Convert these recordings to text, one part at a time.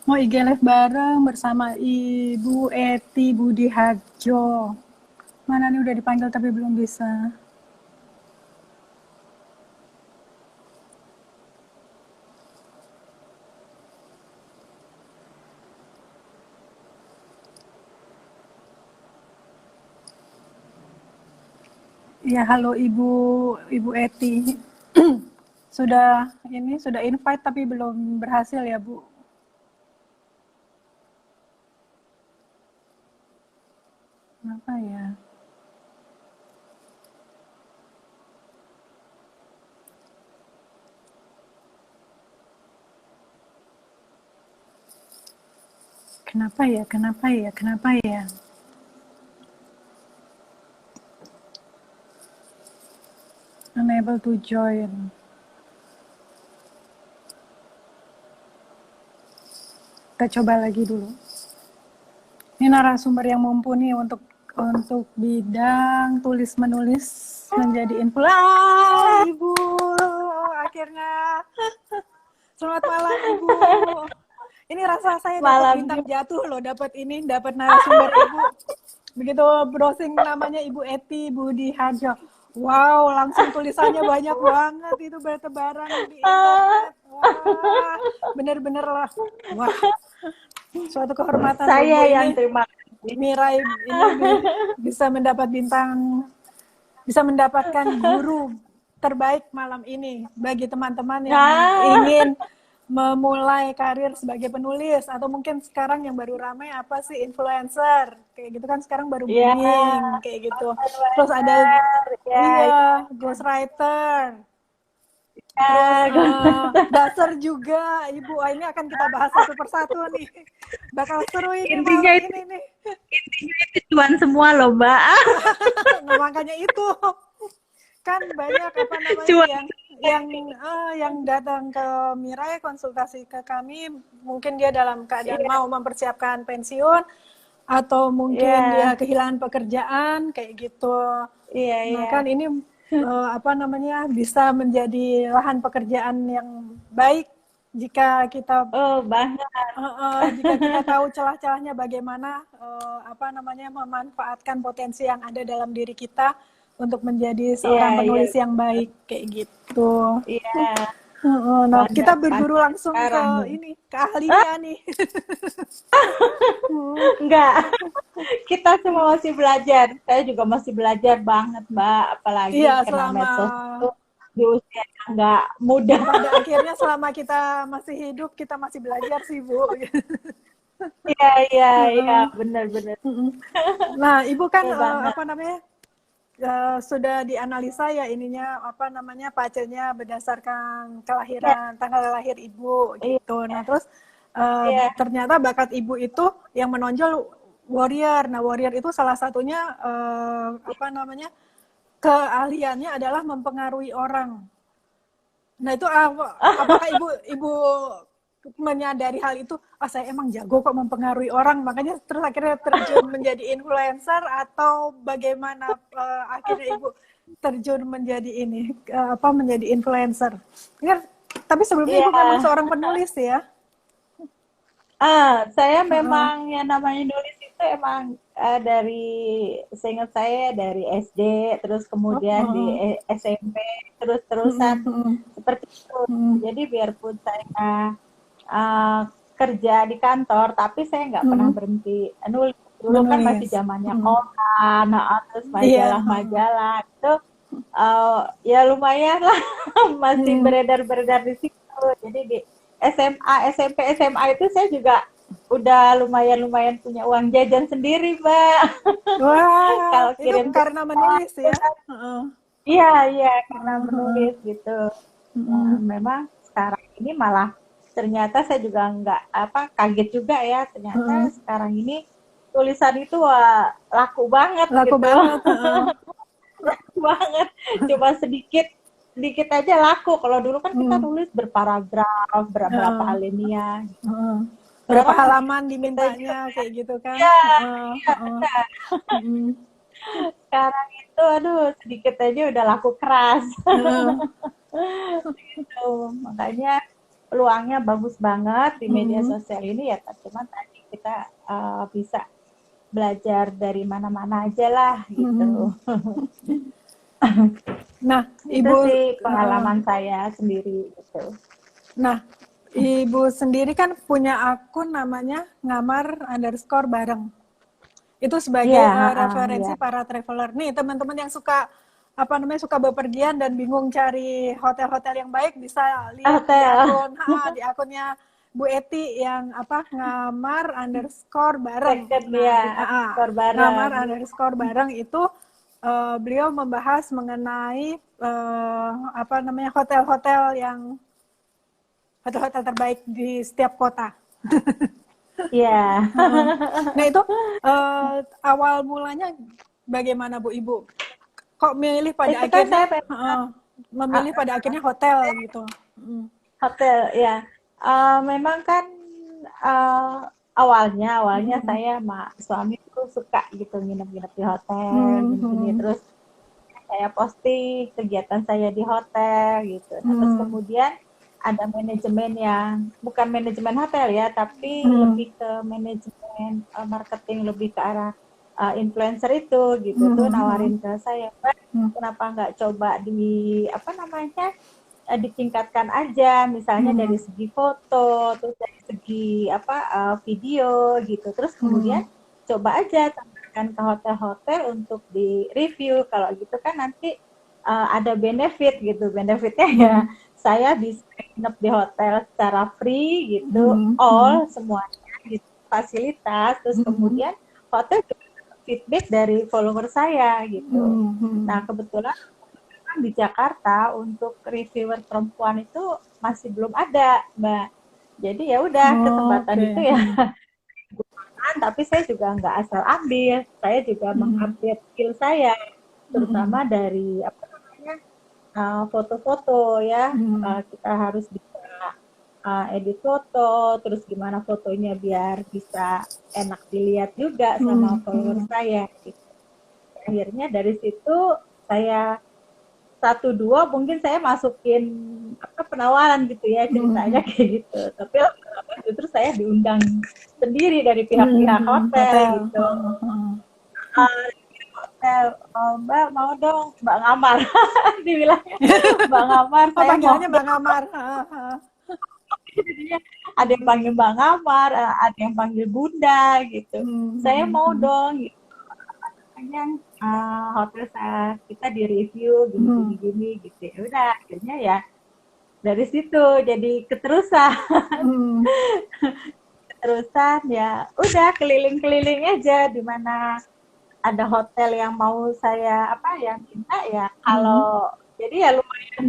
Mau IG Live bareng bersama Ibu Eti Budi Harjo. Mana nih udah dipanggil tapi belum bisa. Ya, halo Ibu Eti. Sudah invite tapi belum berhasil ya, Bu. Kenapa ya? Kenapa ya? Kenapa ya? Kenapa ya? Unable to join. Kita coba lagi dulu. Ini narasumber yang mumpuni untuk bidang tulis menulis menjadi influencer. Ibu, akhirnya selamat malam Ibu. Ini rasa saya dapat bintang jatuh loh, dapat narasumber Ibu. Begitu browsing namanya Ibu Eti Budi Harjo. Wow, langsung tulisannya banyak banget itu bertebaran di internet. Wah, bener-bener lah. Wah, suatu kehormatan saya loh Bu yang ini. terima kasih. Mirai ini bisa mendapat bisa mendapatkan guru terbaik malam ini bagi teman-teman yang ingin memulai karir sebagai penulis atau mungkin sekarang yang baru ramai apa sih influencer kayak gitu kan sekarang baru Ya, booming kayak gitu. Terus ada ya, ghostwriter. Terus ya. dasar juga Ibu. Ini akan kita bahas satu persatu nih. Bakal seru ini Intinya malam itu, ini nih. intinya itu cuan semua loh, Mbak. Nah, makanya itu kan banyak apa namanya Cuan. yang datang ke Mirai konsultasi ke kami mungkin dia dalam keadaan Iya, mau mempersiapkan pensiun atau mungkin dia iya, kehilangan pekerjaan kayak gitu. iya, Nah iya. kan ini apa namanya bisa menjadi lahan pekerjaan yang baik jika kita Oh, banget. jika kita tahu celah-celahnya bagaimana apa namanya memanfaatkan potensi yang ada dalam diri kita untuk menjadi Iya, seorang iya, penulis yang baik kayak gitu. iya. Nah, kita Banyak berburu banyak langsung ke sekarang. ini ke ahlinya nih. Enggak, kita semua masih belajar. Saya juga masih belajar banget, Mbak. Apalagi Iya, kena selama medsos itu di usia yang nggak muda. pada akhirnya selama kita masih hidup kita masih belajar sih Bu. Iya, iya, iya, benar-benar. Nah, Ibu kan Betul banget. apa namanya sudah dianalisa ya ininya apa namanya pacenya berdasarkan Iya, kelahiran tanggal lahir ibu iya, gitu. Nah terus iya, ternyata bakat ibu itu yang menonjol warrior. Nah warrior itu salah satunya apa namanya keahliannya adalah mempengaruhi orang. Nah itu apakah ibu ibu menyadari hal itu? Ah saya emang jago kok mempengaruhi orang, makanya terus akhirnya terjun menjadi influencer atau bagaimana akhirnya ibu terjun menjadi ini apa menjadi influencer? Ya, tapi sebelumnya iya. ibu memang seorang penulis ya? Saya Heeh. memang yang namanya nulis itu emang dari seingat saya dari SD, terus Oh, kemudian di heeh. SMP, terus-terusan Heeh, heeh. seperti itu. Heeh. Jadi biarpun saya uh, kerja di kantor, tapi saya nggak pernah Heeh. berhenti nulis. Dulu kan masih Menulis. zamannya Heeh. koran, terus Iya. Heeh. majalah-majalah itu ya lumayan lah masih Heeh. beredar-beredar di situ. Jadi di SMA, SMP, SMA itu saya juga udah lumayan-lumayan punya uang jajan sendiri, Mbak. Wah, Kalau itu kirim karena kupon, menulis ya? Heeh. iya, iya, karena Heeh, heeh. menulis gitu. Nah, Mhm. memang sekarang ini malah ternyata saya juga nggak apa kaget juga ya, ternyata Heeh. sekarang ini tulisan itu wah, laku banget Laku gitu. banget, heeh. Laku banget. Cuma sedikit sedikit aja laku. Kalau dulu kan kita Mhm. nulis berparagraf, berapa Heeh, alinea. heeh. Berapa Sekarang halaman sedikit aja. dimintanya kayak gitu kan? Iya, Heeh, iya heeh. benar. Mhm. Sekarang itu aduh sedikit aja udah laku keras. Heeh. Gitu. Makanya peluangnya bagus banget di media Mhm. sosial ini ya, cuman tadi kita bisa belajar dari mana-mana aja lah Mhm. gitu. Nah, Itu Ibu, sih heeh. pengalaman saya sendiri gitu. Nah, Ibu sendiri kan punya akun namanya ngamar_bareng. Itu sebagai Iya, iya. referensi para traveler. Nih, teman-teman yang suka suka bepergian dan bingung cari hotel-hotel yang baik bisa lihat di Hotel di akunnya Bu Eti yang ngamar_bareng. second Nah, ya, di skor bareng. ngamar_bareng itu beliau membahas mengenai hotel-hotel terbaik di setiap kota. Iya. Nah itu awal mulanya bagaimana Bu Ibu? Kok Itu kan saya memilih pada akhirnya hotel gitu? hotel ya. Memang kan eh, awalnya Mm. saya sama suami tuh suka gitu nginep-nginep di hotel gini-gini, Mm. terus saya posting kegiatan saya di hotel gitu. Nah, terus Mm. kemudian ada manajemen yang bukan manajemen hotel ya, tapi Mm. lebih ke manajemen marketing, lebih ke arah influencer itu gitu tuh Mm. nawarin ke saya, "Mbak, Mm. kenapa nggak coba di apa namanya ditingkatkan aja, misalnya Mm. dari segi foto, terus dari segi video gitu, terus kemudian Mm. coba aja tampilkan ke hotel-hotel untuk di review, kalau gitu kan nanti ada benefit gitu, benefitnya ya Mm. saya bisa nginep di hotel secara free gitu, Mm. Mm. all semuanya gitu, fasilitas, terus Mm. kemudian hotel juga feedback dari follower saya gitu. Nah Mm. kebetulan di Jakarta untuk reviewer perempuan itu masih belum ada, Mbak. Jadi ya udah kesempatan Oke. itu ya, tapi saya juga nggak asal ambil. Saya juga Mm. mengupdate skill saya, Mm. terutama dari foto-foto ya. Mm. Kita harus bisa edit foto, terus gimana fotonya biar bisa enak dilihat juga sama Mm. follower Mm. saya. Gitu. Akhirnya dari situ saya satu dua mungkin saya masukin penawaran gitu ya ceritanya Mm. kayak gitu, tapi lama-lama justru saya diundang sendiri dari pihak-pihak Mm. hotel Hotel. gitu. Hotel, Mbak mau dong Mbak ngamar dibilangnya, Mbak ngamar Oh, saya mau panggilannya Mbak dong. Ngamar. Jadinya ada yang panggil Mbak ngamar, ada yang panggil Bunda gitu, saya mau dong gitu. Makanya hotel kita di review gini gitu, ya udah akhirnya ya dari situ jadi keterusan ya udah keliling-keliling aja di mana ada hotel yang mau saya minta ya, kalau jadi ya lumayan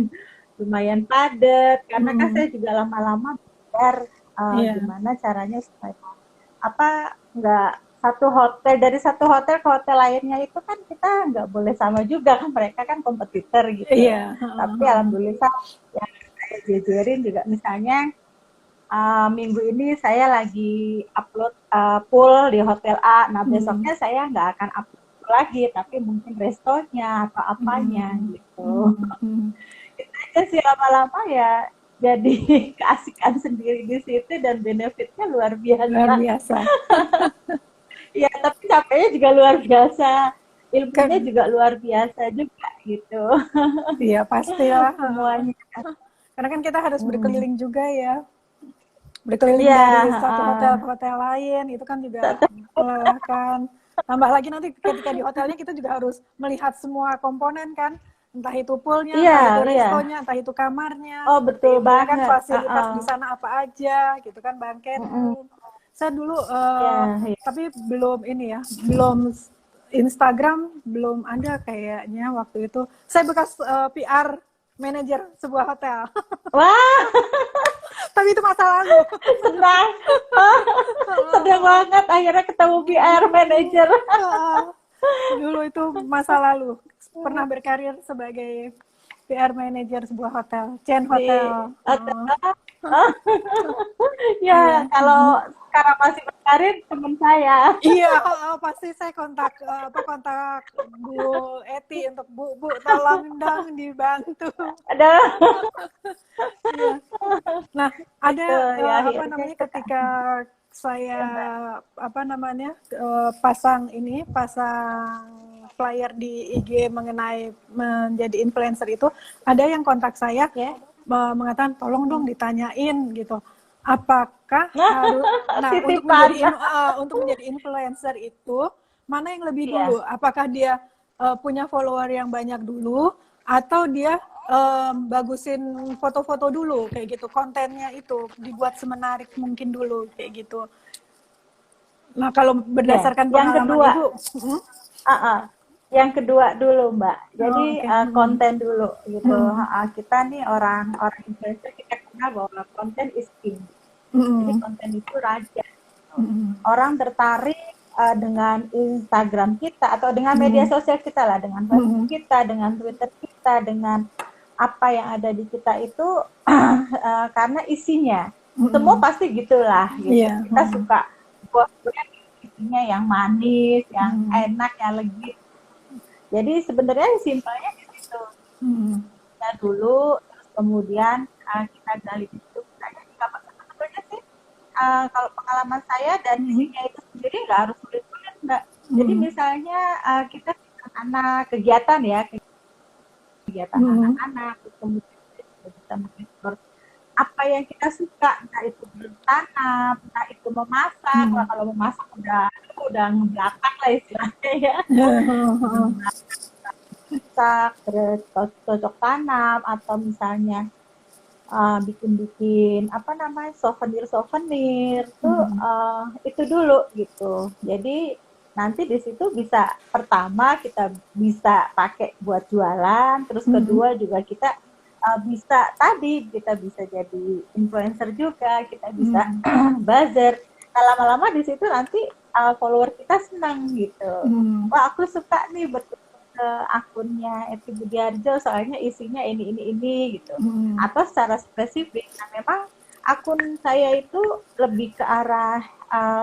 lumayan padat karena kan saya juga lama-lama belajar Iya. gimana caranya supaya nggak satu hotel dari satu hotel ke hotel lainnya itu kan kita nggak boleh sama juga kan, mereka kan kompetitor gitu, Iya. tapi alhamdulillah yang saya jejerin juga misalnya minggu ini saya lagi upload full di hotel A, nah besoknya saya nggak akan upload lagi tapi mungkin restonya atau apanya gitu. Itu aja sih, lama-lama ya jadi keasikan sendiri di situ dan benefitnya luar Luar biasa. biasa. Iya, tapi capeknya juga luar biasa. Ilmunya Kan, juga luar biasa juga gitu. iya pastilah. Semuanya. Karena kan kita harus Hmm. berkeliling juga ya. Berkeliling Iya, dari satu hotel ke hotel lain, itu kan juga melelahkan. Tambah lagi nanti ketika di hotelnya kita juga harus melihat semua komponen kan. Entah itu poolnya, iya, entah itu iya. restonya, entah itu kamarnya, Oh, betul seperti itu ya kan, banget. fasilitas di sana apa aja gitu kan, banquet Mm-mm. room. Saya dulu Iya, iya. tapi belum ini ya, belum Instagram belum ada kayaknya waktu itu. Saya bekas PR manajer sebuah hotel. Wah, Tapi itu masa lalu. senang. Senang banget akhirnya ketemu PR manager. Dulu itu masa lalu. Pernah berkarir sebagai PR manager sebuah hotel, chain Di hotel. hotel. Oh, Ya, iya. kalau sekarang masih berkarir teman saya. Iya, pasti saya kontak Bu Eti untuk Bu tolong dong dibantu. Ada Iya. Nah, ada Itu ya apa akhirnya namanya kita ketika saya ya Mbak. apa namanya pasang flyer di IG mengenai menjadi influencer itu, ada yang kontak saya Ya. mengatakan tolong dong Hmm. ditanyain gitu. Apakah harus Titipan. untuk menjadi influencer itu mana yang lebih Iya. dulu? Apakah dia punya follower yang banyak dulu atau dia bagusin foto-foto dulu kayak gitu, kontennya itu dibuat semenarik mungkin dulu kayak gitu. Nah, kalau Ya, berdasarkan yang pengalaman kedua, Ibu, yang kedua dulu Mbak. oh, Jadi oke, konten dulu gitu. Kita nih orang orang influencer kita kenal bahwa konten is king. Jadi konten itu raja. Orang tertarik dengan Instagram kita atau dengan media sosial kita lah, dengan Facebook kita, dengan Twitter kita, dengan apa yang ada di kita itu karena isinya. Semua pasti gitulah gitu. iya, Kita suka buat isinya yang manis, yang enak, yang legit. Jadi sebenarnya simpelnya di situ. Kita dulu, terus kemudian kita gali itu. Sebetulnya sih kalau pengalaman saya dan isinya itu sendiri nggak harus sulit-sulit Mbak. Jadi misalnya kita anak kegiatan ya, kegiatan anak-anak, kemudian kita bisa mengeksplor apa yang kita suka, entah itu bertanam, entah itu memasak. Wah, kalau memasak udah ngebelakang lah istilahnya ya. Masak, cocok tanam, atau misalnya bikin-bikin apa namanya souvenir tuh itu dulu gitu. Jadi nanti di situ bisa pertama kita bisa pakai buat jualan, terus kedua juga kita bisa tadi kita bisa jadi influencer juga, kita bisa buzzer. Nah, lama-lama di situ nanti follower kita senang gitu. Wah, aku suka nih ke akunnya Eti Budiarjo soalnya isinya ini gitu. Atau secara spesifik, nah memang akun saya itu lebih ke arah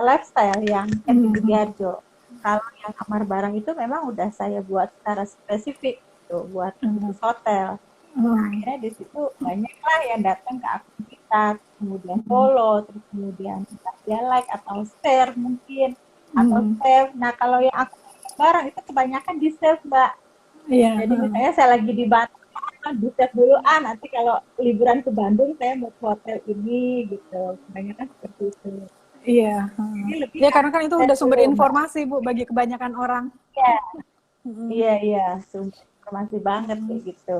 lifestyle yang Eti Budiarjo. Kalau yang kamar barang itu memang udah saya buat secara spesifik tuh buat khusus hotel. Akhirnya di situ banyak lah yang datang ke akun kita, kemudian follow, terus kemudian dia like atau share mungkin atau save. Nah kalau yang aku barang itu kebanyakan di save Mbak. iya, Jadi misalnya saya lagi di Bandung, di save dulu nanti kalau liburan ke Bandung saya mau ke hotel ini gitu. Kebanyakan seperti itu. iya. Jadi lebih Ya karena kan itu save udah sumber dulu Mbak. informasi Bu bagi kebanyakan orang. Iya, sumber informasi banget kayak gitu.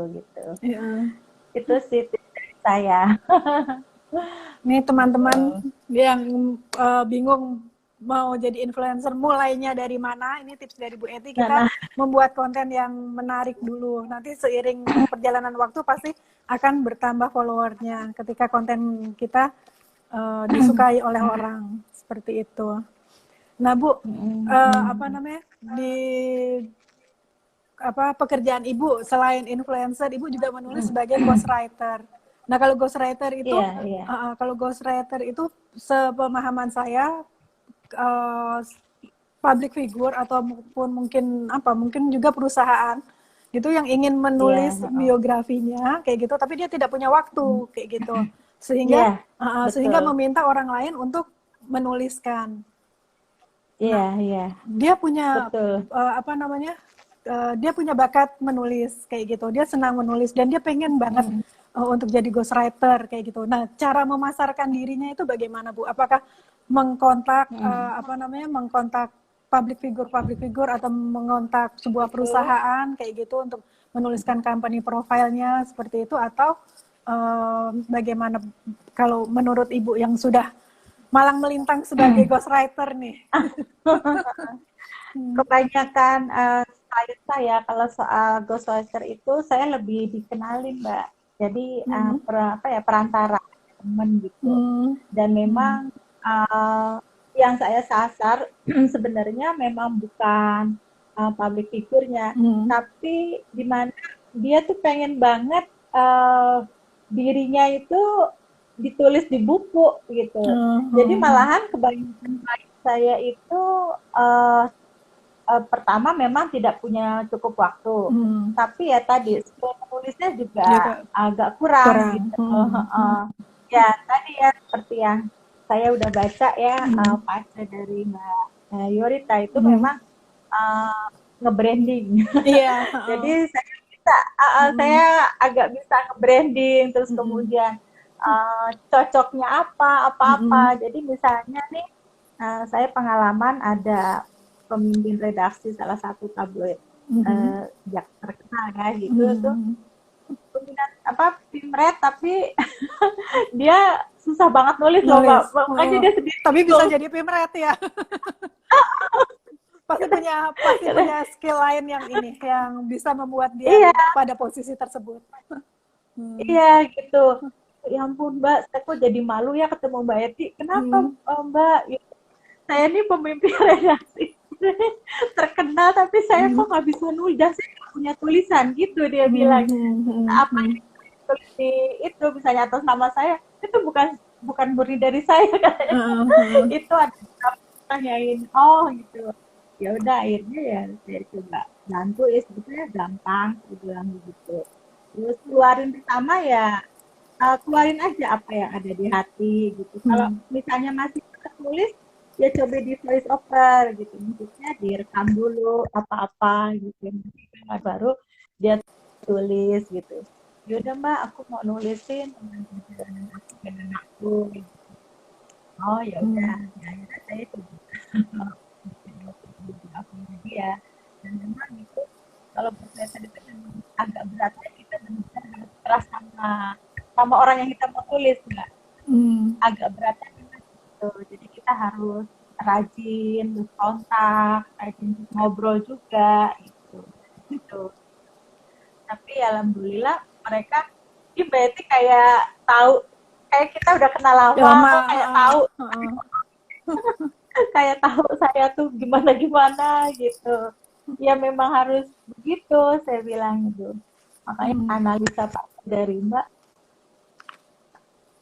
Iya. Itu sih tips dari saya. Nih teman-teman yang bingung mau jadi influencer mulainya dari mana, ini tips dari Bu Eti, kita membuat konten yang menarik dulu. Nanti seiring perjalanan waktu pasti akan bertambah followernya ketika konten kita disukai oleh orang, seperti itu. Nah Bu, apa namanya di pekerjaan Ibu selain influencer, Ibu juga menulis sebagai ghostwriter. Nah kalau ghostwriter itu, kalau ghostwriter itu sepemahaman saya public figure ataupun mungkin juga perusahaan itu yang ingin menulis biografinya kayak gitu, tapi dia tidak punya waktu kayak gitu, sehingga sehingga meminta orang lain untuk menuliskan. Dia punya dia punya bakat menulis kayak gitu, dia senang menulis dan dia pengen banget untuk jadi ghostwriter kayak gitu. Nah, cara memasarkan dirinya itu bagaimana Bu? Apakah mengkontak mengkontak public figure atau mengontak sebuah perusahaan kayak gitu untuk menuliskan company profile-nya seperti itu, atau bagaimana kalau menurut Ibu yang sudah malang melintang sebagai ghostwriter nih? Kebanyakan saya kalau soal ghostwriter itu saya lebih dikenalin Mbak. Jadi perantara teman gitu. Dan memang yang saya sasar sebenarnya memang bukan public figure-nya, tapi di mana dia tuh pengen banget dirinya itu ditulis di buku gitu. Jadi malahan kebanyakan saya itu pertama memang tidak punya cukup waktu, tapi ya tadi skill menulisnya juga agak kurang gitu. Ya, tadi ya seperti yang saya udah baca ya, pace dari Mbak Yorita itu memang uh, nge-branding. Iya, Jadi heeh. saya agak bisa nge-branding, terus Mm-mm. kemudian cocoknya apa-apa. Mm-mm. Jadi misalnya nih, saya pengalaman ada pemimpin redaksi salah satu tabloid Mm-mm. yang terkenal ya gitu tuh, Mm-mm. peminat apa Pimret, tapi dia susah banget nulis loh Nulis. Mbak. Makanya Oh. dia sendiri Tapi bisa bingung. jadi pemret ya. Pasti punya skill lain yang ini yang bisa membuat dia Iya, pada posisi tersebut. Hmm. iya gitu. Ya ampun Mbak, saya kok jadi malu ya ketemu Mbak Eti. Kenapa Hmm. Mbak? Gitu. Saya ini pemimpin redaksi terkenal, tapi saya kok Hmm. nggak bisa nulis, dan saya nggak punya tulisan gitu dia Hmm. bilang. Hmm. Apa Hmm. yang ditulis di itu misalnya atas nama saya itu bukan bukan murni dari saya katanya. Hmm. Hmm. Itu ada tanyain, oh gitu. Ya udah akhirnya ya saya coba bantu, ya sebetulnya gampang saya bilang begitu. Terus keluarin pertama ya, keluarin aja apa yang ada di hati gitu. Kalau Hmm. misalnya masih tertulis, ya coba di voice over gitu. Maksudnya direkam dulu apa-apa gitu. Nah, baru dia tulis gitu. Yaudah Mbak, aku mau nulisin tentang perjalanan aku dan anakku. Gitu. Oh ya udah, Hmm. ya akhirnya saya coba aku dia. Dan memang itu kalau berkaitan itu memang agak beratnya kita benar-benar harus keras sama sama orang yang kita mau tulis, Mbak. Hmm. Agak beratnya memang gitu. Jadi kita harus rajin terus kontak, rajin terus ngobrol juga gitu. Gitu. Tapi alhamdulillah mereka ini berarti kayak tahu, kayak kita udah kenal Ya, lama lama. kok, Heeh. kayak tahu saya tuh gimana gimana gitu. Ya memang harus begitu saya bilang itu. Makanya Hmm. analisa Pak dari Mbak,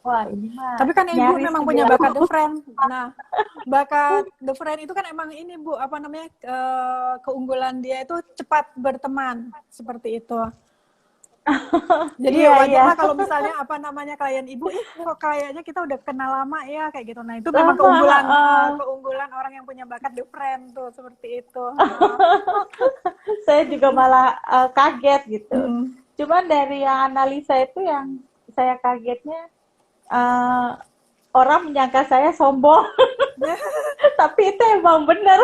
wah ini mah Tapi kan Ibu nyaris memang punya 90. bakat The Friend. Nah, bakat The Friend itu kan emang ini Bu, apa namanya, keunggulan dia itu cepat berteman, seperti itu. Jadi Iya iya, wajarlah kalau misalnya apa namanya klien Ibu, kok kayaknya kita udah kenal lama ya kayak gitu. Nah, itu memang lama. keunggulan orang yang punya bakat The Friend tuh, seperti itu. Saya juga malah kaget gitu. Hmm. Cuman dari yang analisa itu yang saya kagetnya, eh, orang menyangka saya sombong, tapi itu emang bener.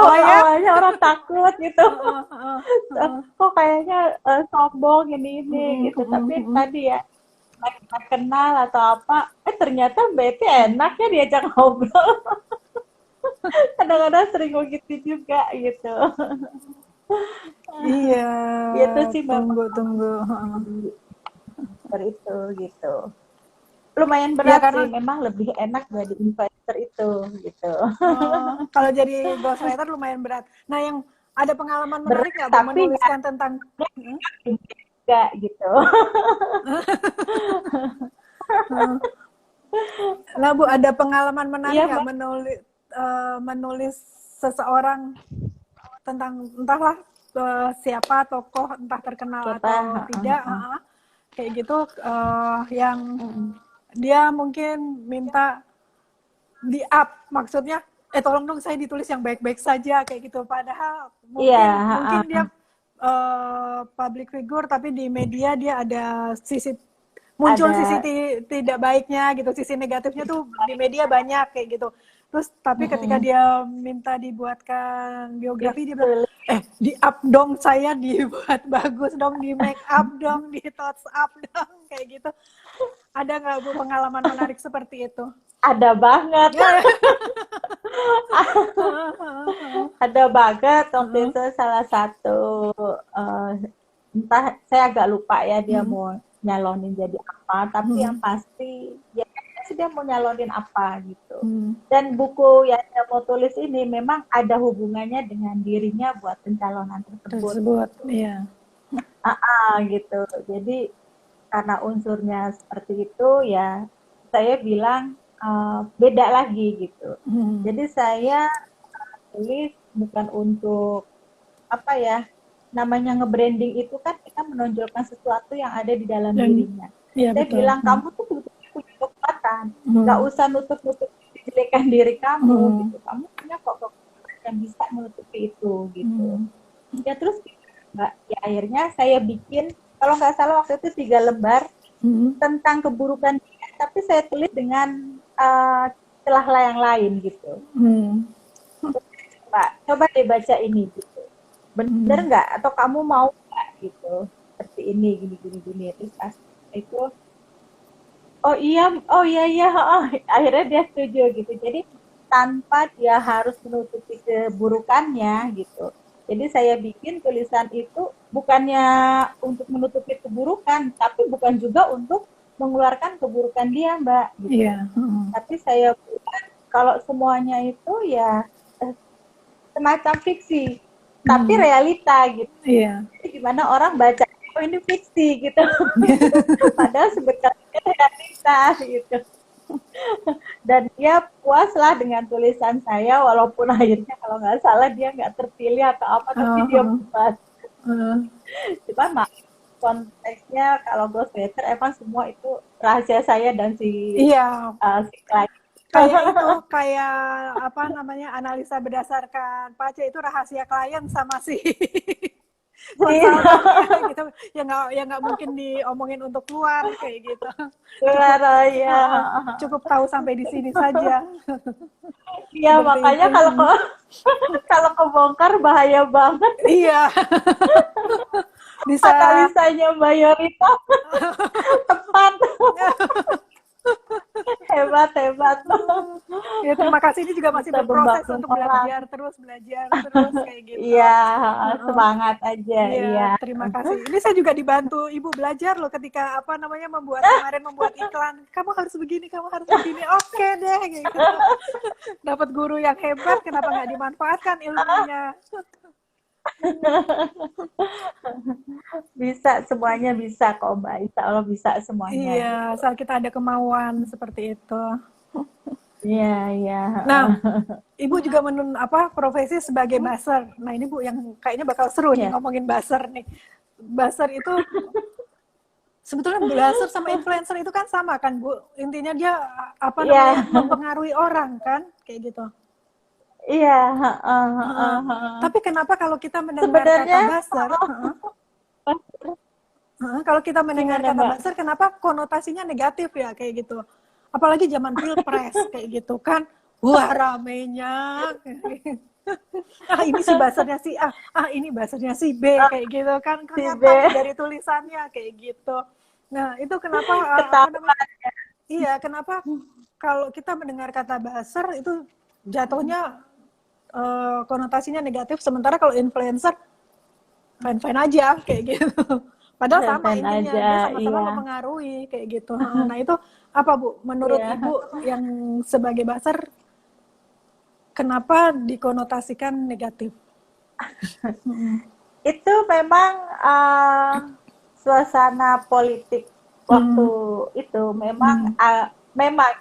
Oh ya? Awal-awalnya orang takut gitu. Heeh, heeh, heeh. Kok kayaknya sombong ini Mm, gitu. mm, Tapi mm, tadi ya, nggak kenal atau apa, ternyata Betty enak ya diajak ngobrol. Kadang-kadang sering begitu juga gitu. iya, Itu sih memang tunggu. Heeh. influencer itu gitu. Lumayan Ya berat sih, karena memang lebih enak jadi influencer itu gitu. kalau jadi ghostwriter lumayan berat. Nah, yang ada pengalaman menarik Berat nggak Bu tapi ya menuliskan tentang hmm? juga gitu. Nah, Bu, ada pengalaman menarik Iya nggak Mbak, menulis seseorang tentang entahlah siapa tokoh entah terkenal siapa? atau tidak, kayak gitu yang dia mungkin minta di up, maksudnya tolong dong saya ditulis yang baik-baik saja kayak gitu, padahal Iya, mungkin dia public figure tapi di media dia ada muncul sisi ada. tidak baiknya gitu, sisi negatifnya tuh di media banyak kayak gitu. Terus tapi ketika dia minta dibuatkan biografi, dia bilang Ditulis. di up dong, saya dibuat bagus dong, di make up dong, di touch up dong kayak gitu. Ada nggak Bu pengalaman menarik seperti itu? Ada banget. Ada banget waktu itu salah satu, entah saya agak lupa ya dia mau nyalonin jadi apa, tapi yang pasti ya sih dia mau nyalonin apa gitu. Dan buku yang dia mau tulis ini memang ada hubungannya dengan dirinya buat pencalonan tersebut. Tersebut, iya. Gitu. Jadi karena unsurnya seperti itu ya saya bilang beda lagi gitu. Jadi saya tulis bukan untuk apa ya, namanya nge-branding itu kan kita menonjolkan sesuatu yang ada di dalam Dan dirinya. iya Saya betul. bilang kamu tuh begitu tulisan. Nggak usah nutup-nutup kejelekan diri kamu gitu. Kamu punya kok kekuatan yang bisa menutupi itu gitu. Ya terus Mbak, ya akhirnya saya bikin, kalau nggak salah waktu itu 3 lembar tentang keburukan dia, tapi saya tulis dengan celah yang lain gitu. Mbak, coba deh baca ini gitu. Bener nggak? Atau kamu mau nggak gitu? Seperti ini, gini. Terus pas itu, oh iya, oh. Akhirnya dia setuju gitu. Jadi tanpa dia harus menutupi keburukannya gitu. Jadi saya bikin tulisan itu bukannya untuk menutupi keburukan, tapi bukan juga untuk mengeluarkan keburukan dia, Mbak. Gitu. Iya. Tapi saya buat kalau semuanya itu ya semacam fiksi, tapi realita gitu. Iya. Jadi gimana orang baca, oh ini fiksi gitu. Padahal sebetulnya realita gitu. Dan dia puaslah dengan tulisan saya, walaupun akhirnya kalau nggak salah dia nggak terpilih atau apa, tapi dia puas. Cuma konteksnya kalau ghostwriter emang semua itu rahasia saya dan si klien. Kayak itu, kayak apa namanya, analisa berdasarkan Pace itu rahasia klien sama si konsultannya gitu, ya nggak mungkin diomongin untuk keluar kayak gitu. Cukup tahu sampai di sini saja. Iya, makanya kalau kebongkar bahaya banget. Iya. Bisa analisanya mayoritas tepat. hebat. Ya, terima kasih, ini juga masih berproses untuk belajar terus kayak gitu. Iya, semangat aja. Iya. Terima kasih. Ini saya juga dibantu Ibu belajar loh ketika kemarin membuat iklan. Kamu harus begini. Oke deh gitu. Dapat guru yang hebat, kenapa nggak dimanfaatkan ilmunya? Bisa, semuanya bisa kok Mbak. Insya Allah bisa semuanya. Iya, asal kita ada kemauan seperti itu. Iya. Nah, Ibu juga profesi sebagai buzzer. Nah, ini Bu yang kayaknya bakal seru nih ngomongin buzzer nih. Buzzer itu sebetulnya buzzer sama influencer itu kan sama kan Bu? Intinya dia mempengaruhi orang kan, kayak gitu. Iya. Tapi kenapa kalau kita mendengar kata buzzer, kalau kita mendengar kata buzzer, kenapa konotasinya negatif ya kayak gitu? Apalagi zaman pilpres kayak gitu kan, wah ramenya. Ini si buzzernya si A, ini buzzernya si B kayak gitu kan, kelihatan dari tulisannya kayak gitu. Nah itu kenapa? Kenapa kalau kita mendengar kata buzzer itu jatuhnya konotasinya negatif, sementara kalau influencer fine aja kayak gitu. Padahal sama intinya, dia sama-sama mempengaruhi kayak gitu. Nah itu apa Bu, menurut Ibu yang sebagai buzzer, kenapa dikonotasikan negatif? Itu memang suasana politik waktu itu memang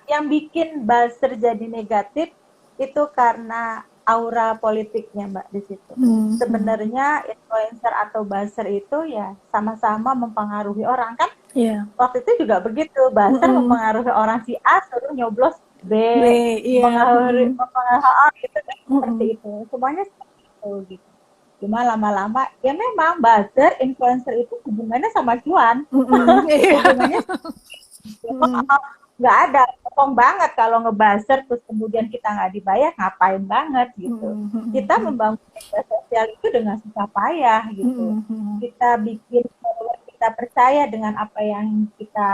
yang bikin buzzer jadi negatif itu karena aura politiknya Mbak di situ. Sebenarnya influencer atau buzzer itu ya sama-sama mempengaruhi orang kan? Waktu itu juga begitu, buzzer mempengaruhi orang si A suruh nyoblos B mempengaruhi gitu kan, seperti itu. Semuanya seperti itu gitu. Cuma lama-lama ya memang buzzer influencer itu hubungannya sama cuan. Hubungannya nggak ada, bohong banget kalau ngebuzzer terus kemudian kita nggak dibayar, ngapain banget gitu. Kita membangun media sosial itu dengan susah payah gitu. Kita bikin follower kita percaya dengan apa yang kita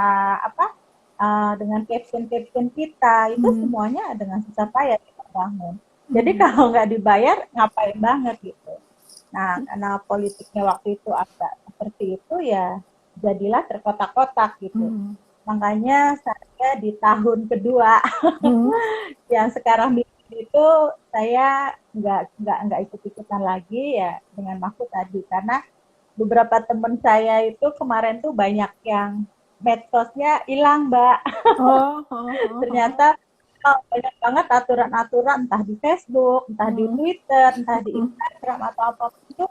dengan caption kita itu semuanya dengan susah payah kita bangun. Jadi kalau nggak dibayar ngapain banget gitu. Nah karena politiknya waktu itu agak seperti itu ya jadilah terkotak-kotak gitu. Makanya saya di tahun kedua yang sekarang itu saya nggak ikut-ikutan lagi ya dengan maksud tadi, karena beberapa teman saya itu kemarin tuh banyak yang medsosnya hilang Mbak. Ternyata banyak banget aturan-aturan entah di Facebook, entah di Twitter, entah di Instagram atau apapun itu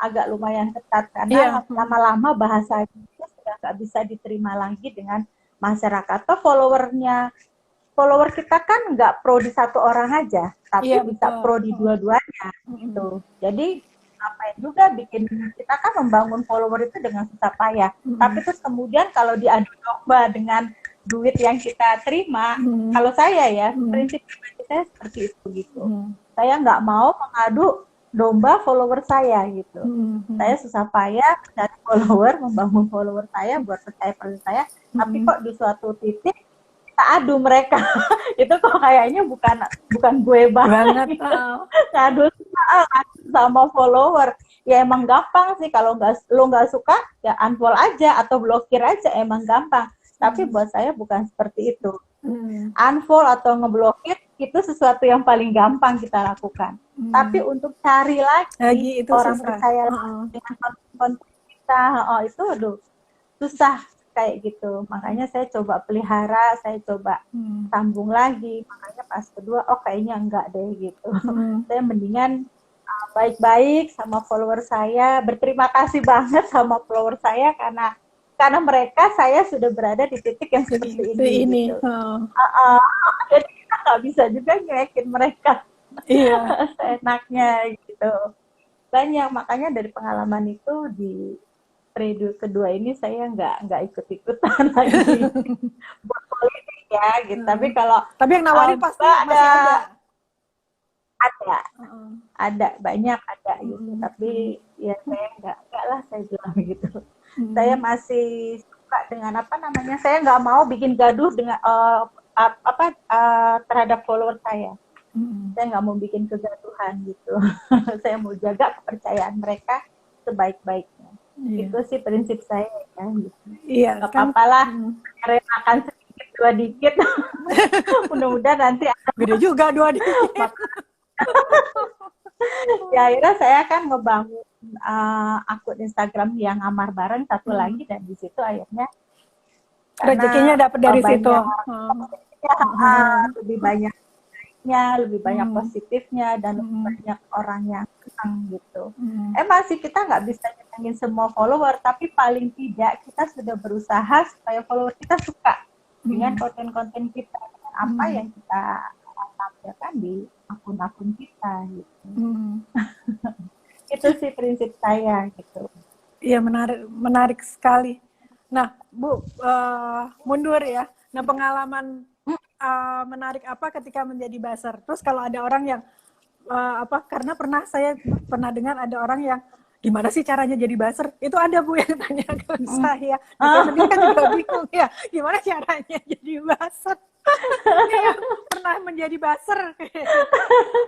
agak lumayan ketat karena lama-lama bahasanya sudah nggak bisa diterima lagi dengan masyarakat atau follower kita kan nggak pro di satu orang aja, tapi Iya, bisa betul. pro di dua-duanya gitu. Jadi ngapain juga bikin, kita kan membangun follower itu dengan susah payah. Tapi terus kemudian kalau diadu domba dengan duit yang kita terima, kalau saya ya prinsip pribadi saya seperti itu gitu. Saya nggak mau mengadu domba follower saya gitu. Saya susah payah dari follower, membangun follower saya buat percaya saya, tapi kok di suatu titik kita adu mereka. Itu kok kayaknya bukan gue banget gitu. Ngadu sama follower. Ya emang gampang sih, kalau lo nggak suka ya unfollow aja atau blokir aja, emang gampang. Tapi buat saya bukan seperti itu. Unfollow atau ngeblokir itu sesuatu yang paling gampang kita lakukan. Tapi untuk cari lagi itu orang susah. percaya dengan konten kita, itu aduh susah kayak gitu. Makanya saya coba pelihara, saya coba sambung lagi. Makanya pas kedua, kayaknya enggak deh gitu. Saya mendingan baik-baik sama follower saya, berterima kasih banget sama follower saya karena mereka saya sudah berada di titik yang seperti ini. Gitu. Jadi kita nggak bisa juga ngerekin mereka. Iya. Seenaknya gitu. Banyak, makanya dari pengalaman itu di periode kedua ini saya nggak ikut-ikutan lagi buat politik ya gitu. Tapi yang nawarin pasti masih ada banyak ada gitu. Tapi ya saya nggak lah, saya bilang gitu. Saya masih suka dengan saya nggak mau bikin gaduh dengan terhadap follower saya. Saya nggak mau bikin kegaduhan gitu. Saya mau jaga kepercayaan mereka sebaik-baiknya. Itu sih prinsip saya ya. Gitu. Iya. Gak apa-apa lah, makan sedikit dua dikit. Mudah-mudahan nanti gede juga dua dikit. Ya akhirnya saya kan ngebangun akun Instagram yang ngamar bareng satu lagi, dan di situ akhirnya rezekinya dapat dari situ. Lebih banyak lebih banyak positifnya, dan lebih banyak orang yang senang gitu. Masih kita nggak bisa nyenengin semua follower, tapi paling tidak kita sudah berusaha supaya follower kita suka dengan konten-konten kita, dengan apa yang kita tampilkan di akun-akun kita gitu. Itu sih prinsip saya gitu. Iya, menarik sekali. Nah, Bu, mundur ya. Nah, pengalaman menarik apa ketika menjadi buzzer? Terus kalau ada orang yang karena saya pernah dengar ada orang yang gimana sih caranya jadi buzzer? Itu ada Bu yang tanya ke saya. Saya kan juga bingung ya, gimana caranya jadi buzzer? Pernah menjadi buzzer.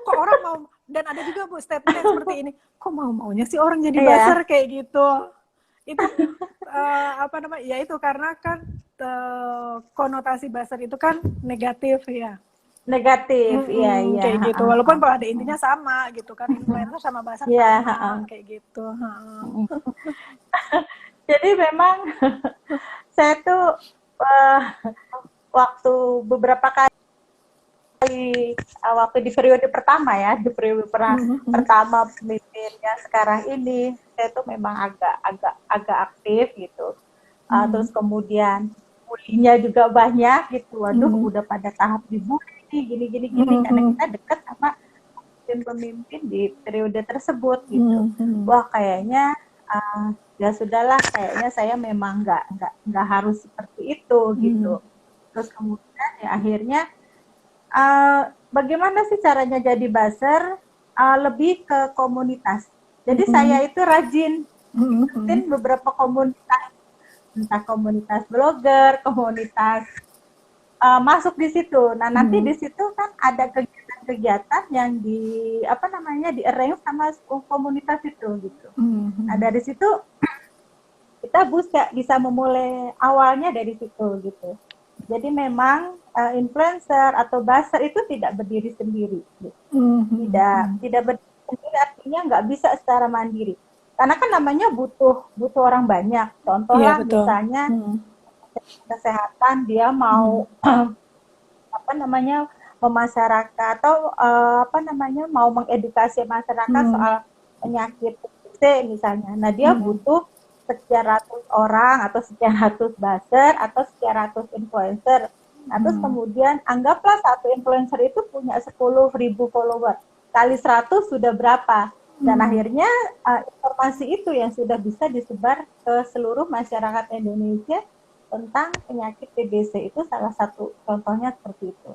Kok orang mau, dan ada juga Bu statement seperti ini, kok maunya sih orang jadi buzzer kayak gitu. Itu ya itu karena kan konotasi buzzer itu kan negatif ya. Negatif, iya. Kayak gitu. Walaupun pada intinya sama gitu kan, influencer sama buzzer sama kayak gitu. Jadi memang saya tuh waktu beberapa kali waktu di periode pertama ya, di periode pertama pemimpinnya sekarang ini, saya tuh memang agak aktif gitu. Terus kemudian bulinya juga banyak gitu. Waduh, udah pada tahap dibully gini karena kita dekat sama pemimpin di periode tersebut gitu. Wah, kayaknya ya sudahlah, kayaknya saya memang nggak harus seperti itu gitu. Terus kemudian ya akhirnya bagaimana sih caranya jadi buzzer? Lebih ke komunitas. Jadi saya itu rajin ikutin beberapa komunitas, entah komunitas blogger, komunitas masuk di situ. Nah, nanti di situ kan ada kegiatan-kegiatan yang di arrange sama komunitas itu gitu. Nah, dari situ kita bisa memulai awalnya dari situ gitu. Jadi memang influencer atau buzzer itu tidak berdiri sendiri. Gitu. Tidak berdiri sendiri, artinya nggak bisa secara mandiri. Karena kan namanya butuh orang banyak. Contoh lah misalnya kesehatan, dia mau memasyarakat atau mau mengedukasi masyarakat soal penyakit TBC misalnya. Nah, dia butuh sekian ratus orang atau sekian ratus buzzer atau sekian ratus influencer. Nah, terus kemudian anggaplah satu influencer itu punya 10.000 follower. Kali 100 sudah berapa? Dan akhirnya informasi itu yang sudah bisa disebar ke seluruh masyarakat Indonesia tentang penyakit TBC, itu salah satu contohnya seperti itu.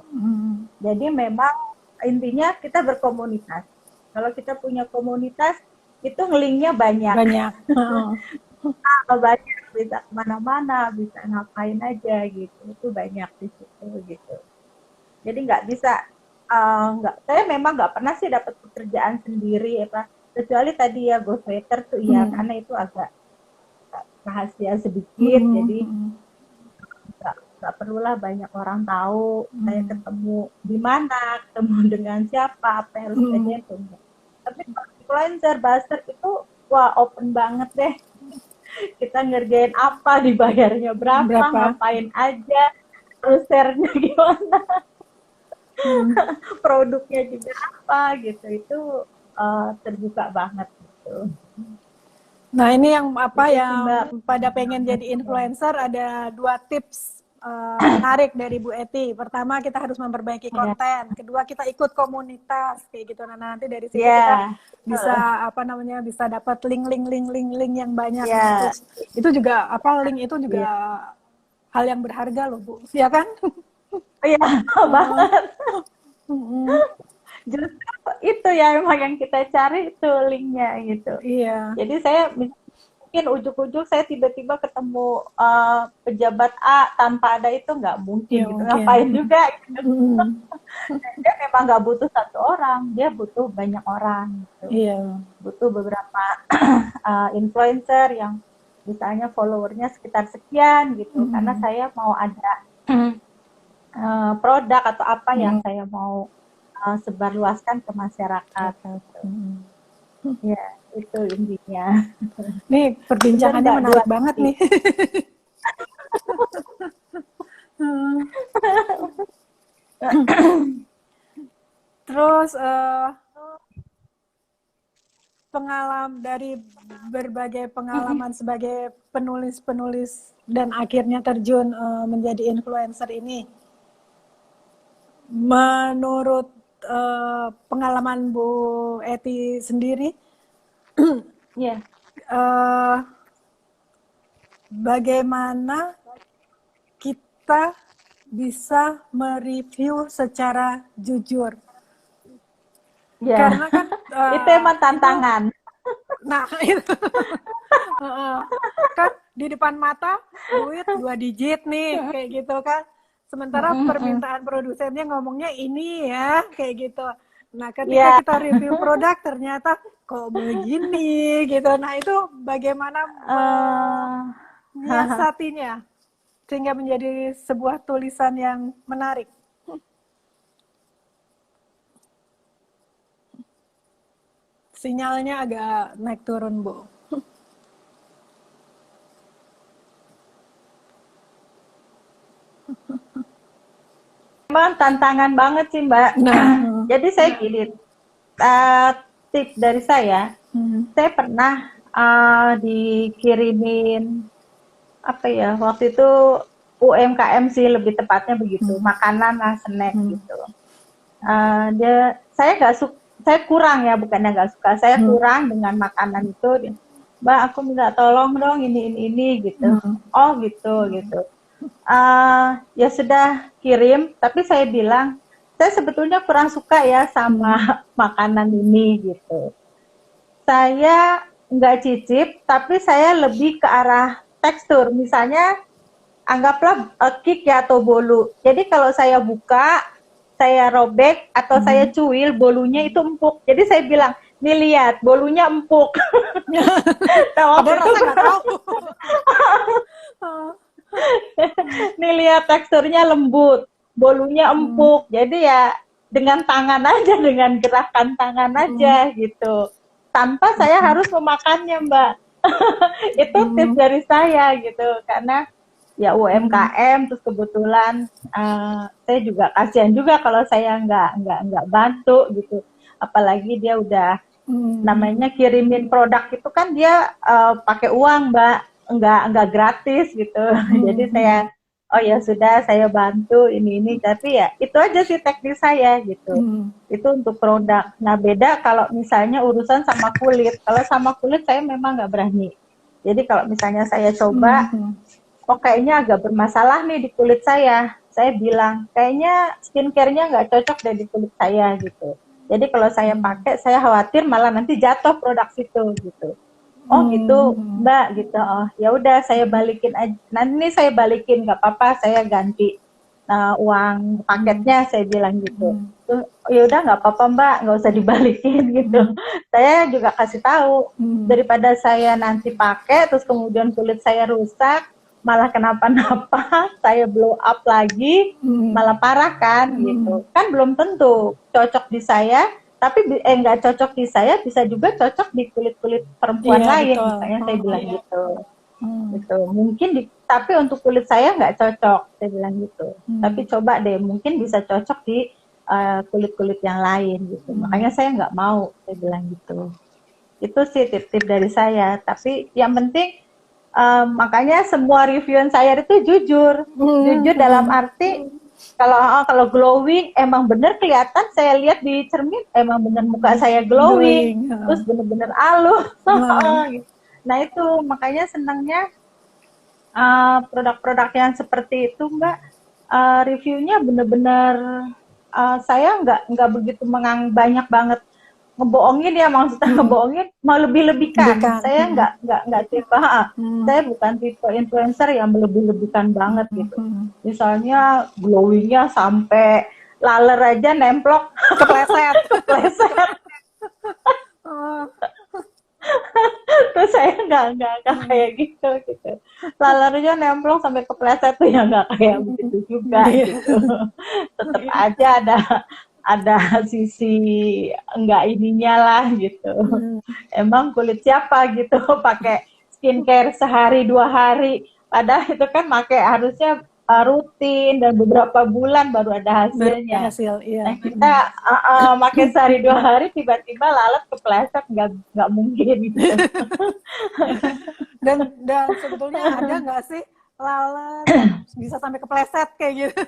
Jadi memang intinya kita berkomunitas. Kalau kita punya komunitas, itu ngelingnya banyak. Banyak. Banyak, bisa kemana-mana, bisa ngapain aja gitu. Itu banyak di situ gitu. Jadi nggak bisa, saya memang nggak pernah sih dapat pekerjaan sendiri apa. Kecuali tadi ya ghostwriter tuh ya, karena itu agak rahasia sedikit, jadi nggak perlulah banyak orang tahu saya ketemu di mana, ketemu dengan siapa, apa yang harus saya punya. Tapi influencer, buzzer itu wah open banget deh. Kita ngerjain apa, dibayarnya berapa, ngapain aja, terus share-nya gimana, produknya juga apa gitu, itu terbuka banget gitu. Nah ini yang apa yang pada pengen jadi influencer, ada 2 tips menarik dari Bu Ety. Pertama, kita harus memperbaiki konten. Kedua, kita ikut komunitas kayak gitu. Nah nanti dari situ kita bisa bisa dapat link yang banyak. Itu juga link itu juga hal yang berharga loh Bu, ya kan? Iya banget. Justru itu ya memang yang kita cari, itu linknya gitu. Iya. Jadi saya mungkin ujuk-ujuk saya tiba-tiba ketemu pejabat A tanpa ada itu nggak mungkin gitu. Ngapain juga gitu. Dia memang nggak butuh 1 orang, dia butuh banyak orang gitu. Iya. Butuh beberapa influencer yang misalnya followernya sekitar sekian gitu, karena saya mau ada produk atau apa yang saya mau sebarluaskan ke masyarakat. Ya, itu intinya. Nih perbincangannya menarik banget nih. Terus dari berbagai pengalaman sebagai penulis dan akhirnya terjun menjadi influencer ini, menurut pengalaman Bu Ety sendiri, bagaimana kita bisa mereview secara jujur? Karena kan itu emang tantangan. Nah itu kan di depan mata duit 2 digit nih kayak gitu kan. Sementara permintaan produsennya ngomongnya ini ya, kayak gitu. Nah, ketika kita review produk ternyata kok begini gitu. Nah, itu bagaimana menyiasatinya sehingga menjadi sebuah tulisan yang menarik? Sinyalnya agak naik turun, Bu. Memang tantangan banget sih Mbak. Jadi saya gini, tips dari saya pernah dikirimin waktu itu UMKM sih lebih tepatnya begitu, makanan lah, snack gitu. Saya kurang ya, bukannya nggak suka, saya kurang dengan makanan itu. Mbak, aku minta tolong dong ini gitu. Oh gitu. Ya sudah kirim, tapi saya bilang saya sebetulnya kurang suka ya sama makanan ini gitu. Saya nggak cicip, tapi saya lebih ke arah tekstur. Misalnya anggaplah cake ya atau bolu. Jadi kalau saya buka, saya robek atau saya cuil, bolunya itu empuk. Jadi saya bilang, nih lihat bolunya empuk. Padahal rasa nggak tahu. Nih lihat teksturnya lembut, bolunya empuk. Jadi ya dengan tangan aja, dengan gerakan tangan aja gitu. Tanpa saya harus memakannya, Mbak. Itu tips dari saya gitu. Karena ya UMKM, terus kebetulan saya juga kasihan juga kalau saya nggak bantu gitu. Apalagi dia udah Namanya kirimin produk itu kan dia pakai uang, Mbak, enggak gratis gitu. Jadi saya, oh ya sudah, saya bantu ini, tapi ya itu aja sih teknis saya gitu. Itu untuk produk. Nah beda kalau misalnya urusan sama kulit. Kalau sama kulit saya memang nggak berani. Jadi kalau misalnya saya coba, oh kayaknya agak bermasalah nih di kulit saya bilang kayaknya skincare-nya nggak cocok deh di kulit saya gitu. Jadi kalau saya pakai, saya khawatir malah nanti jatuh produk situ gitu. Oh gitu, Mbak gitu. Oh ya udah saya balikin aja. Nanti saya balikin nggak apa-apa, saya ganti uang paketnya, saya bilang gitu. Ya udah nggak apa-apa Mbak, nggak usah dibalikin gitu. Saya juga kasih tahu daripada saya nanti pakai terus kemudian kulit saya rusak, malah kenapa-napa, saya blow up lagi, malah parah kan gitu. Kan belum tentu cocok di saya, tapi nggak cocok di saya bisa juga cocok di kulit-kulit perempuan lain, betul. misalnya saya bilang gitu. Gitu. Mungkin tapi untuk kulit saya nggak cocok, saya bilang gitu. Tapi coba deh, mungkin bisa cocok di kulit-kulit yang lain gitu. Makanya saya nggak mau, saya bilang gitu. Itu sih tip-tip dari saya. Tapi yang penting makanya semua reviewan saya itu jujur dalam arti kalau glowing emang bener kelihatan, saya lihat di cermin emang bener muka saya glowing. Terus bener-bener halus. Nah itu makanya senangnya produk-produk yang seperti itu Mbak, reviewnya bener-bener saya nggak begitu banyak banget ngebohongin ya, maksudnya ngebohongin mau lebih-lebihkan. Saya nggak tipe, saya bukan tipe influencer yang melebih-lebihkan banget gitu. Misalnya glowingnya sampai laler aja nemplok kepleset. Terus saya nggak kayak gitu. Lalernya nemplok sampai kepleset tuh ya nggak kayak begitu juga gitu. Tetap aja ada sisi enggak ininya lah gitu. Emang kulit siapa gitu pakai skincare sehari 2 hari, padahal itu kan harusnya rutin dan beberapa bulan baru ada hasilnya. Nah, kita pakai sehari 2 hari tiba-tiba lalat kepleset, nggak mungkin gitu. dan sebetulnya ada nggak sih lalat bisa sampai kepleset kayak gitu?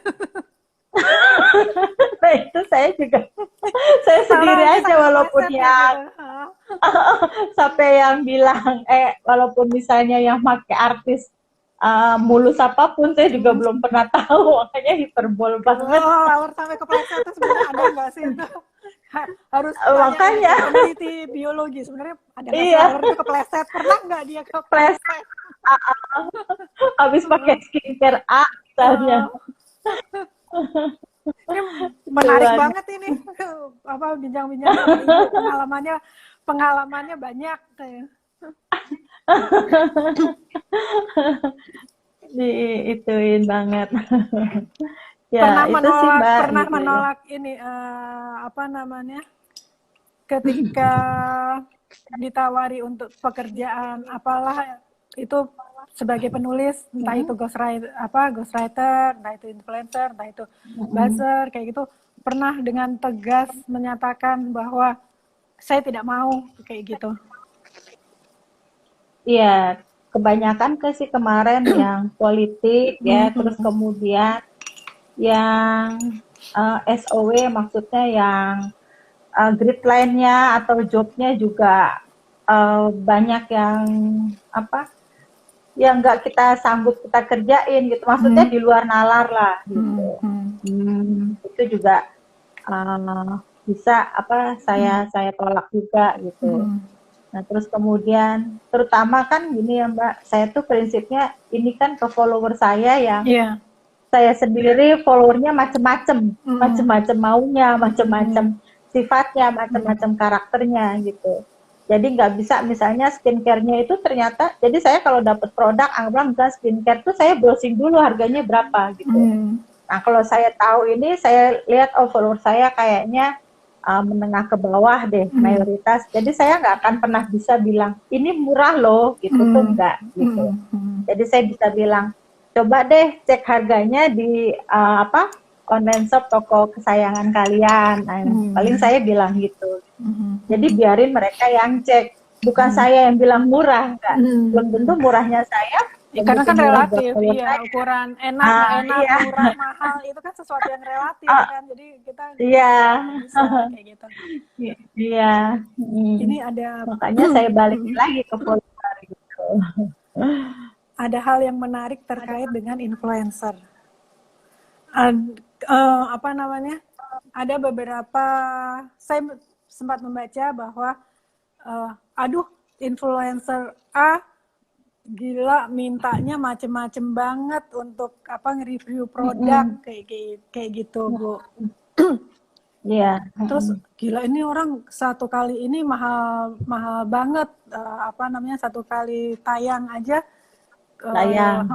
Nah itu saya sendiri aja walaupun yang sampai yang bilang walaupun misalnya yang pakai artis mulus apapun saya juga belum pernah tahu, makanya hiperbol banget. Lalat sampai kepleset itu sebenarnya ada nggak sih? Harus makanya peneliti biologi sebenarnya ada nggak sih lalat itu kepleset? Pernah nggak dia kepleset? Habis pakai skincare A misalnya. Ini menarik banget ini bincang-bincang pengalamannya banyak diituin banget. Ya, pernah menolak ini ketika ditawari untuk pekerjaan apalah itu sebagai penulis, entah itu ghostwriter, entah itu influencer, entah itu buzzer, kayak gitu, pernah dengan tegas menyatakan bahwa saya tidak mau kayak gitu? Iya, kebanyakan sih kemarin yang politik ya, terus kemudian yang SOW, maksudnya yang gridline-nya atau job-nya juga banyak yang yang nggak kita sanggup kita kerjain gitu, maksudnya di luar nalar lah gitu. Itu juga bisa saya tolak juga gitu. Nah terus kemudian terutama kan gini ya Mbak, saya tuh prinsipnya ini kan ke follower saya yang saya sendiri followernya macem-macem maunya, macem-macem sifatnya, macem-macem karakternya gitu. Jadi nggak bisa misalnya skincare-nya itu ternyata, jadi saya kalau dapat produk, anggaplah misalnya skincare tuh saya browsing dulu harganya berapa gitu. Nah kalau saya tahu ini, saya lihat follower saya kayaknya menengah ke bawah deh mayoritas. Jadi saya nggak akan pernah bisa bilang ini murah loh gitu tuh enggak gitu. Jadi saya bisa bilang coba deh cek harganya di online shop toko kesayangan kalian. Nah, paling saya bilang gitu. Jadi biarin mereka yang cek, bukan saya yang bilang murah, enggak. Belum tentu murahnya saya. Ya, karena kan murah buat relatif, follower iya, saya. ukuran enak, nggak enak, Iya. murah, mahal, itu kan sesuatu yang relatif kan, jadi kita Iya. nggak bisa kayak gitu. Iya. Ini ada Makanya saya balik lagi ke follower gitu. ada hal yang menarik terkait dengan influencer. Apa namanya? Ada beberapa, saya sempat membaca bahwa aduh, influencer A gila mintanya macem-macem banget untuk apa nge-review produk kayak gitu, Bu. Iya. Terus gila ini orang satu kali ini mahal banget, apa namanya, satu kali tayang aja Sayang.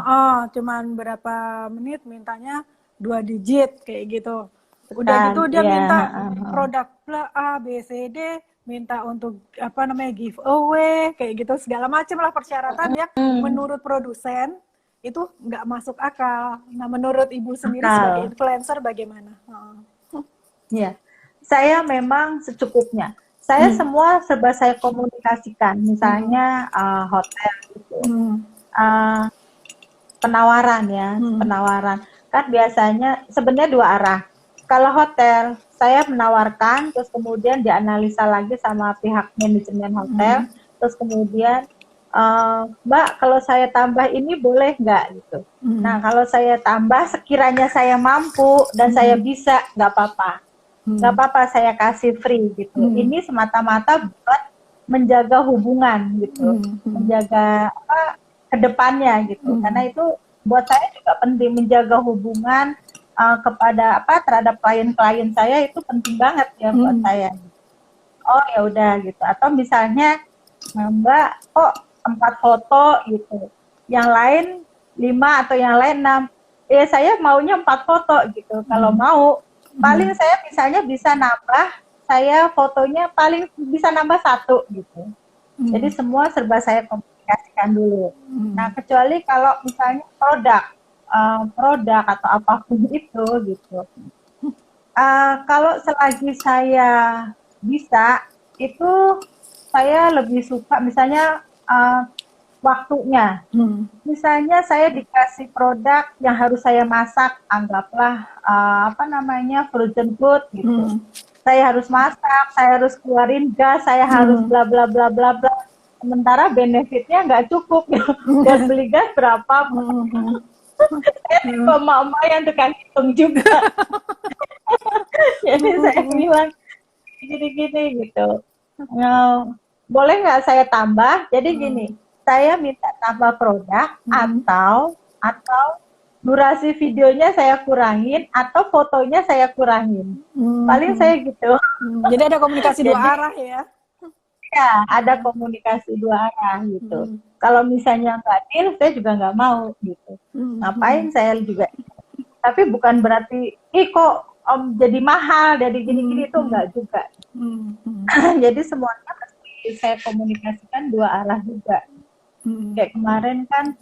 cuman berapa menit mintanya 2 digit kayak gitu. Udah Kan, gitu dia iya. minta produk A, B, C, D, minta untuk apa namanya giveaway kayak gitu segala macam lah persyaratan yang menurut produsen itu nggak masuk akal. Nah menurut Ibu sendiri sebagai Akal. influencer bagaimana? Iya. Saya memang secukupnya. Saya semua serba saya komunikasikan. Misalnya hotel gitu. Penawaran ya, penawaran. Kan biasanya sebenarnya dua arah. Kalau hotel, saya menawarkan, terus kemudian dianalisa lagi sama pihak manajemen hotel, terus kemudian Mbak, kalau saya tambah ini boleh nggak gitu. Nah, kalau saya tambah sekiranya saya mampu dan saya bisa, nggak apa-apa. Nggak apa-apa, saya kasih free gitu. Ini semata-mata buat menjaga hubungan gitu, menjaga apa kedepannya gitu. Karena itu buat saya juga penting menjaga hubungan kepada apa terhadap klien-klien saya itu penting banget ya buat saya. Oh ya udah gitu. Atau misalnya Mbak, kok 4 foto gitu, yang lain 5 atau yang lain 6. Saya maunya 4 foto gitu. Kalau mau, paling saya misalnya bisa nambah, saya fotonya paling bisa nambah 1 gitu. Jadi semua serba saya komunikasikan dulu. Nah, kecuali kalau misalnya produk atau apapun itu gitu. Kalau selagi saya bisa, itu saya lebih suka misalnya waktunya. Misalnya saya dikasih produk yang harus saya masak, anggaplah apa namanya frozen food gitu. Saya harus masak, saya harus keluarin gas, saya harus bla bla bla bla bla. Sementara benefitnya nggak cukup. Buat beli gas berapa? Saya tipe mama yang tukang hitung juga. Jadi saya bilang gini-gini gitu. Boleh nggak saya tambah? Jadi gini, saya minta tambah produk atau durasi videonya saya kurangin atau fotonya saya kurangin. Paling saya gitu. Jadi ada komunikasi dua arah ya? Ya, ada komunikasi dua arah gitu. Kalau misalnya nggak deal, saya juga nggak mau gitu. Ngapain saya juga? Tapi bukan berarti, kok jadi mahal, jadi gini-gini itu enggak juga. Jadi semuanya pasti saya komunikasikan dua arah juga. Kayak kemarin kan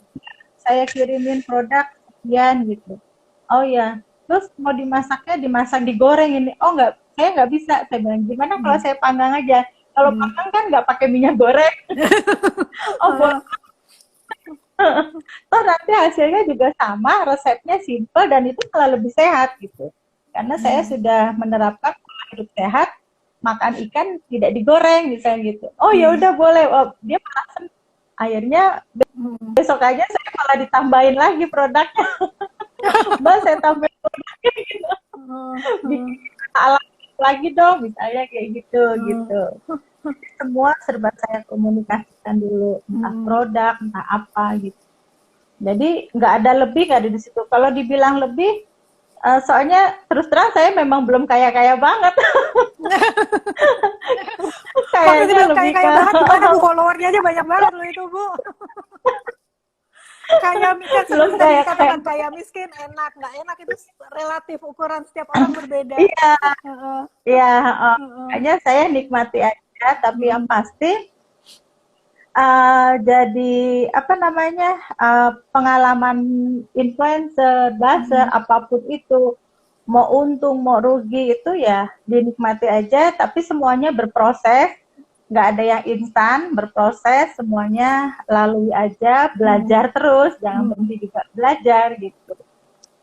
saya kirimin produk sekian gitu. Oh ya, terus mau dimasaknya dimasak digoreng ini. Oh enggak, saya nggak bisa. Saya bilang gimana kalau saya panggang aja. Kalau panggang kan nggak pakai minyak goreng. Boleh. Toh nanti hasilnya juga sama, resepnya simple dan itu malah lebih sehat gitu. Karena saya sudah menerapkan pola hidup sehat, makan ikan tidak digoreng misalnya gitu. Oh ya udah boleh. Oh, dia malah senang. Akhirnya besok aja saya malah ditambahin lagi produknya. Mbak, saya tambahin produknya gitu. Bikin alat lagi dong, misalnya kayak gitu gitu. Semua serba saya komunikasikan dulu, entah produk, entah apa gitu. Jadi nggak ada lebih, nggak ada di situ. Kalau dibilang lebih, soalnya terus terang saya memang belum kaya-kaya banget. Kayaknya lebih kaya banget gimana Bu? Followernya aja banyak banget loh itu Bu. Kaya miskin seperti tadi dikatakan kaya miskin, enak nggak enak itu relatif, ukuran setiap orang berbeda. Iya, kayaknya saya nikmati aja, tapi yang pasti jadi apa namanya pengalaman influencer, buzzer, apapun itu mau untung mau rugi itu ya dinikmati aja, tapi semuanya berproses, nggak ada yang instan, berproses semuanya, lalui aja, belajar terus, jangan berhenti juga belajar gitu.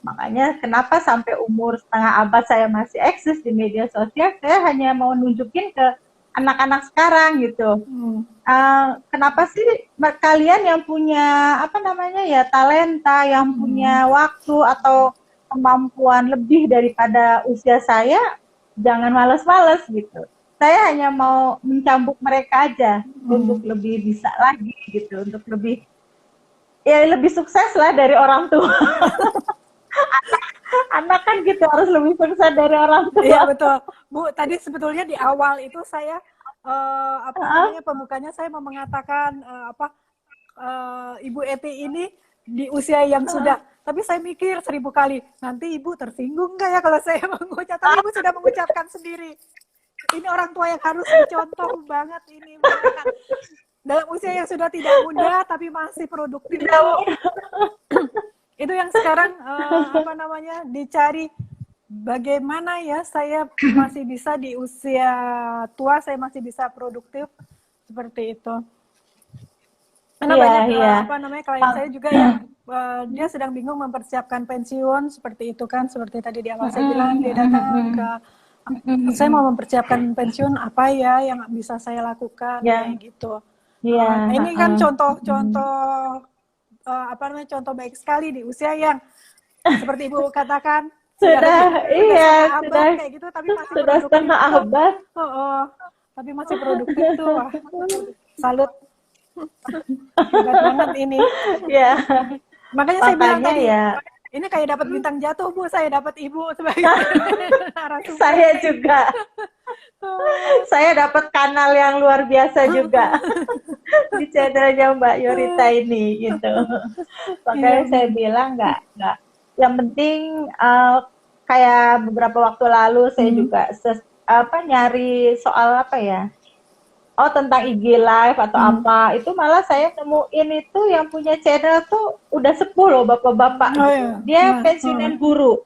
Makanya kenapa sampai umur setengah abad saya masih eksis di media sosial, saya hanya mau nunjukin ke anak-anak sekarang gitu. Kenapa sih kalian yang punya apa namanya ya talenta, yang punya waktu atau kemampuan lebih daripada usia saya, jangan males-males gitu. Saya hanya mau mencambuk mereka aja untuk lebih bisa lagi gitu, untuk lebih ya lebih sukses lah dari orang tua. Anak kan gitu harus lebih sukses dari orang tua. Iya betul, Bu. Tadi sebetulnya di awal itu saya apa namanya pembukanya saya mau mengatakan Ibu Eti ini di usia yang sudah, tapi saya mikir 1000 kali nanti Ibu tersinggung nggak ya kalau saya mengucap, tapi Ibu sudah mengucapkan sendiri. Ini orang tua yang harus dicontoh banget ini. Dalam usia yang sudah tidak muda tapi masih produktif. Itu yang sekarang apa namanya dicari, bagaimana ya saya masih bisa di usia tua saya masih bisa produktif seperti itu. Karena banyak apa namanya klien saya juga yang dia sedang bingung mempersiapkan pensiun seperti itu kan, seperti tadi di awal saya bilang dia datang ke saya mau mempersiapkan pensiun, apa ya yang bisa saya lakukan kayak gitu. Ini kan contoh-contoh apa namanya contoh baik sekali di usia yang seperti Ibu katakan sudah kayak gitu, tapi masih sudah setengah abad. Tapi masih produktif tuh. Wah, salut. Hebat banget ini. Ya. Makanya saya bilang tadi ini kayak dapat bintang jatuh, Bu. Saya dapat Ibu sebagai narasumber. Saya juga. Saya dapat kanal yang luar biasa juga di channelnya Mbak Yorita ini gitu. Makanya saya bilang nggak. Yang penting kayak beberapa waktu lalu saya juga nyari soal apa ya? Oh tentang IG live atau apa, itu malah saya nemuin itu yang punya channel tuh udah sepuh loh bapak-bapak. Dia pensiunan guru,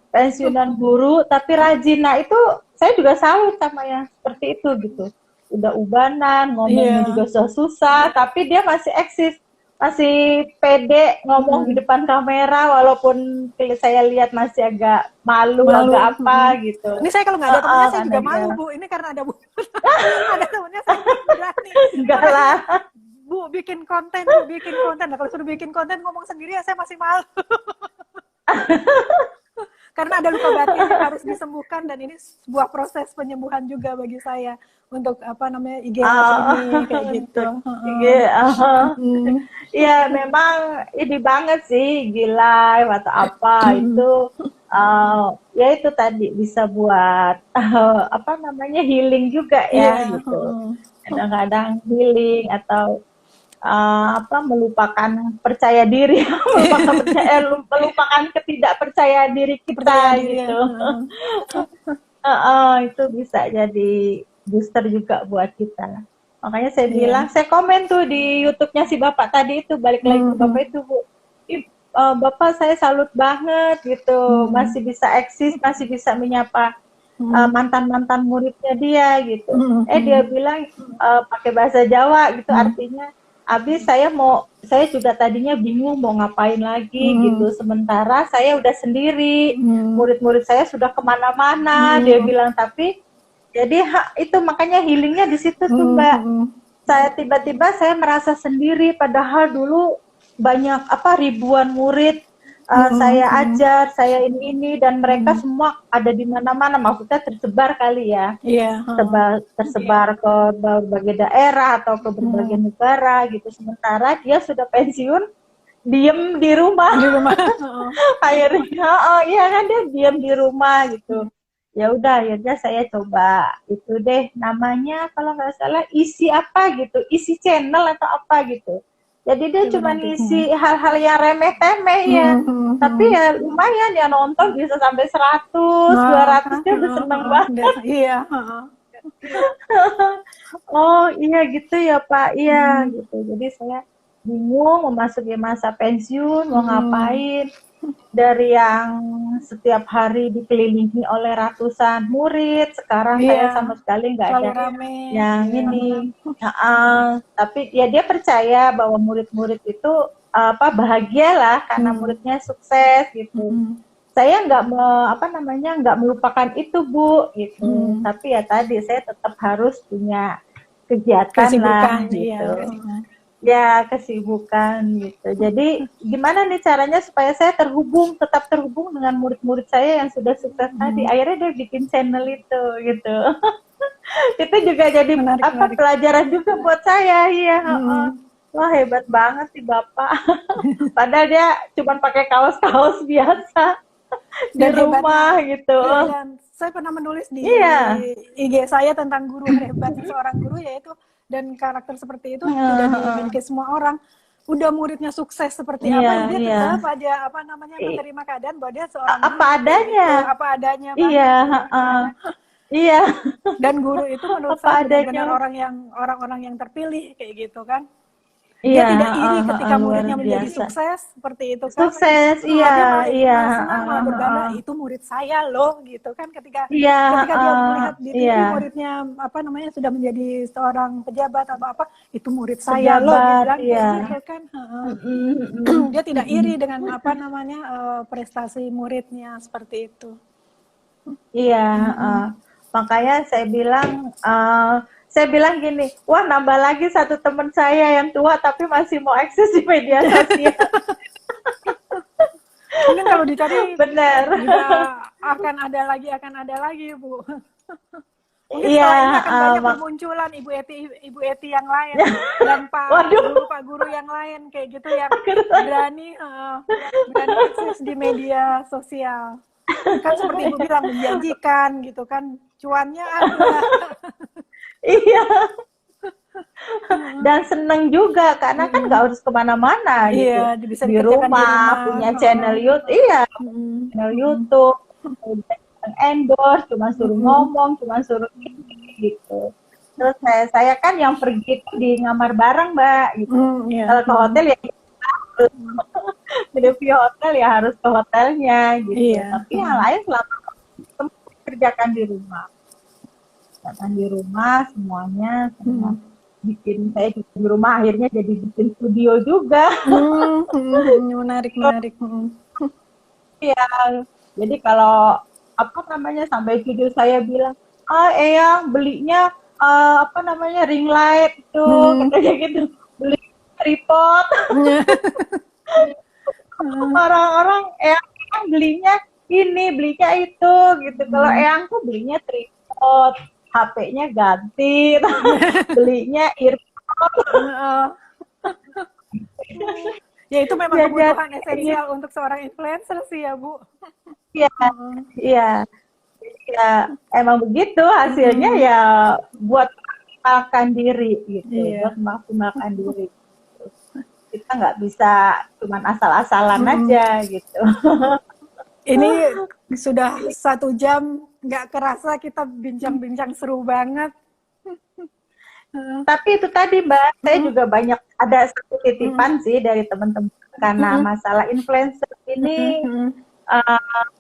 pensiunan guru tapi rajin. Nah itu saya juga salut sama yang seperti itu gitu. Udah ubanan, ngomongnya juga susah, tapi dia masih eksis, masih pede ngomong di depan kamera, walaupun saya lihat masih agak malu. Agak apa gitu. Ini saya kalau nggak ada temennya saya juga malu, Bu. Ini karena ada Bu. Ada temennya saya berani. Enggak lah. Bu bikin konten. Nah, kalau suruh bikin konten ngomong sendiri ya saya masih malu. Karena ada luka batin yang harus disembuhkan, dan ini sebuah proses penyembuhan juga bagi saya untuk apa namanya IG ini kayak gitu. Iya memang ini banget sih IG live atau apa itu ya itu tadi bisa buat apa namanya healing juga ya gitu. Kadang-kadang healing atau melupakan percaya diri, melupakan ketidakpercaya diri kita gitu. Itu bisa jadi booster juga buat kita. Makanya saya bilang, saya komen tuh di YouTube-nya si Bapak tadi itu, balik lagi ke Bapak itu, Bu. Bapak saya salut banget gitu, masih bisa eksis, masih bisa menyapa mantan-mantan muridnya dia gitu. Dia bilang pakai bahasa Jawa gitu, artinya habis saya juga tadinya bingung mau ngapain lagi gitu, sementara saya udah sendiri, murid-murid saya sudah kemana-mana, dia bilang, tapi jadi itu makanya healingnya di situ tuh Mbak. Saya tiba-tiba saya merasa sendiri, padahal dulu banyak ribuan murid saya ajar, saya ini dan mereka semua ada di mana-mana, maksudnya tersebar kali ya, tersebar ke berbagai daerah atau ke berbagai negara gitu. Sementara dia sudah pensiun, diem di rumah. Akhirnya, iya kan dia diem di rumah gitu. Ya udah, akhirnya saya coba itu deh, namanya kalau nggak salah isi channel atau apa gitu. Jadi dia cuma ngisi hal-hal yang remeh-temeh ya, tapi ya lumayan ya, nonton bisa sampai 100, 200, dia udah seneng banget. Iya. Oh iya gitu ya Pak, iya gitu. Jadi saya bingung memasuki masa pensiun, mau ngapain. dari yang setiap hari dikelilingi oleh ratusan murid, sekarang saya Iya, sama sekali nggak terlalu ada rame. yang Iya. ini. Tapi ya dia percaya bahwa murid-murid itu bahagialah karena muridnya sukses gitu. Mm-mm. Saya nggak melupakan itu Bu gitu. Mm. Tapi ya tadi saya tetap harus punya kegiatan lah Kesibukan, iya. gitu. Ya, kesibukan gitu. Jadi gimana nih caranya supaya saya tetap terhubung dengan murid-murid saya yang sudah sukses tadi. Akhirnya dia bikin channel itu gitu. Itu juga jadi Menarik, menarik. pelajaran juga buat saya. Iya, heeh. Mm. Wah, hebat banget sih Bapak. Padahal dia cuma pakai kaos-kaos biasa di Dan rumah hebatnya, gitu. dan saya pernah menulis di Iya. IG saya tentang guru, hebatnya seorang guru yaitu, dan karakter seperti itu tidak Heeh. dimiliki semua orang. Udah muridnya sukses seperti Iya, apa, dia iya. tetap aja menerima keadaan bahwa dia seorang guru Apa kayak adanya. gitu, apa adanya Iya, banget ya. heeh. Iya. Dan guru itu menurut Apa saya benar-benar adanya. orang-orang yang terpilih kayak gitu kan. Dia Iya, tidak iri ketika luar muridnya menjadi biasa. sukses seperti itu kan. Sukses, iya, Dia malah iya, senang, malah berbangga, itu murid saya loh gitu kan, ketika iya, dia melihat di TV iya, muridnya sudah menjadi seorang pejabat atau apa, itu murid saya loh, dia pejabat, bilang kayak iya. gitu kan. Mm-mm, Dia tidak iri dengan prestasi muridnya seperti itu. iya, makanya saya bilang gini, wah nambah lagi satu teman saya yang tua tapi masih mau akses di media sosial. Mungkin kalau dicari Benar. juga akan ada lagi Bu. Mungkin Iya, setelah ini akan banyak bermunculan Ibu Eti yang lain dan Pak Guru yang lain kayak gitu yang berani akses di media sosial. Kan seperti Ibu bilang, menjanjikan gitu kan, cuannya ada. iya. Dan seneng juga karena kan nggak harus kemana-mana gitu. Iya, bisa Di dikerjakan di rumah. punya channel YouTube, iya, channel YouTube, endorse, cuma suruh ngomong, cuma suruh gitu. Terus saya kan yang pergi itu di ngamar bareng Mbak gitu. Iya. Kalau ke hotel ya di review hotel ya harus ke hotelnya gitu. Iya. Tapi yang lain selama kerjakan di rumah. Kerjakan di rumah semuanya, saya juga di rumah akhirnya jadi bikin studio juga. Menarik. Iya. Jadi kalau sampai cucu saya bilang, Eyang belinya ring light tuh, katanya gitu, beli tripod. Orang-orang Eyang belinya ini, belinya itu gitu. Kalau Eyang tuh belinya tripod, HP-nya ganti, belinya earphone. Ya itu memang kebutuhan esensial untuk seorang influencer sih ya Bu. Iya. Ya emang begitu hasilnya ya buat maksimalkan diri gitu, buat maksimalkan diri. Kita nggak bisa cuman asal-asalan aja gitu. Ini sudah 1 jam, nggak kerasa kita bincang-bincang seru banget. Tapi itu tadi Mbak, saya juga ada satu titipan sih dari teman-teman karena masalah influencer ini.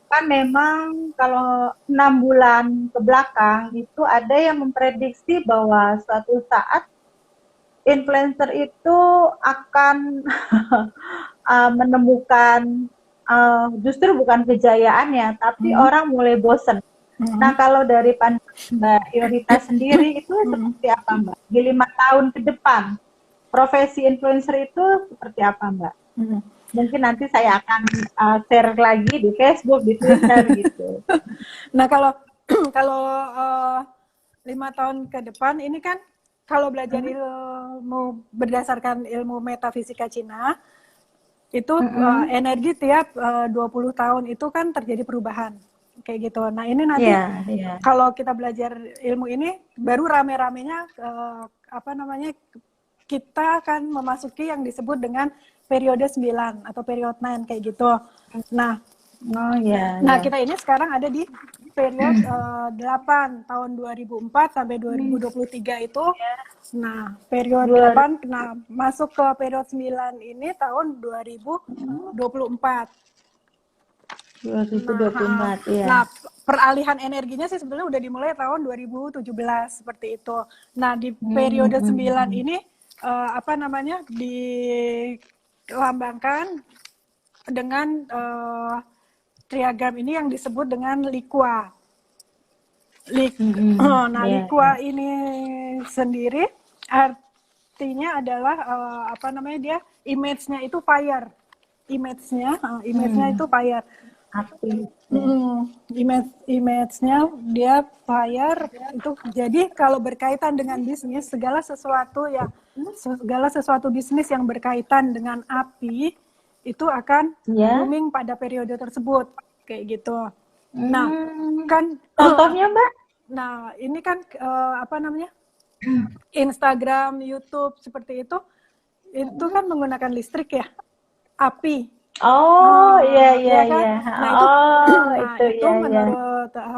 Kan memang kalau 6 bulan ke belakang itu ada yang memprediksi bahwa suatu saat influencer itu akan menemukan justru bukan kejayaannya, tapi orang mulai bosen. Nah kalau dari pandangan Mbak Yorita sendiri itu seperti apa Mbak? Di 5 tahun ke depan profesi influencer itu seperti apa Mbak? Mungkin nanti saya akan share lagi di Facebook, di Twitter gitu. Nah kalau 5 tahun ke depan ini kan kalau belajar ilmu berdasarkan ilmu metafisika Cina itu energi tiap 20 tahun itu kan terjadi perubahan kayak gitu. Nah ini nanti kalau kita belajar ilmu ini baru rame-ramenya kita akan memasuki yang disebut dengan periode 9 atau periode 9 kayak gitu. Nah, kita ini sekarang ada di periode 8 tahun 2004 sampai 2023 itu. Nah, periode 8 masuk ke periode 9 ini tahun 2024. 2024 ya. Nah, peralihan energinya sih sebetulnya udah dimulai tahun 2017 seperti itu. Nah, di periode 9 ini apa namanya dilambangkan dengan triagram ini yang disebut dengan liqua. Nah, liqua ini sendiri artinya adalah apa namanya dia image-nya itu fire. Image-nya itu fire. Api. Image-nya dia fire itu. Jadi kalau berkaitan dengan bisnis, segala sesuatu bisnis yang berkaitan dengan api itu akan booming pada periode tersebut kayak gitu. Nah, kan contohnya, Mbak? Nah, ini kan apa namanya? Instagram, YouTube seperti itu kan menggunakan listrik ya, api. Oh, iya kan? iya. Nah, itu Itu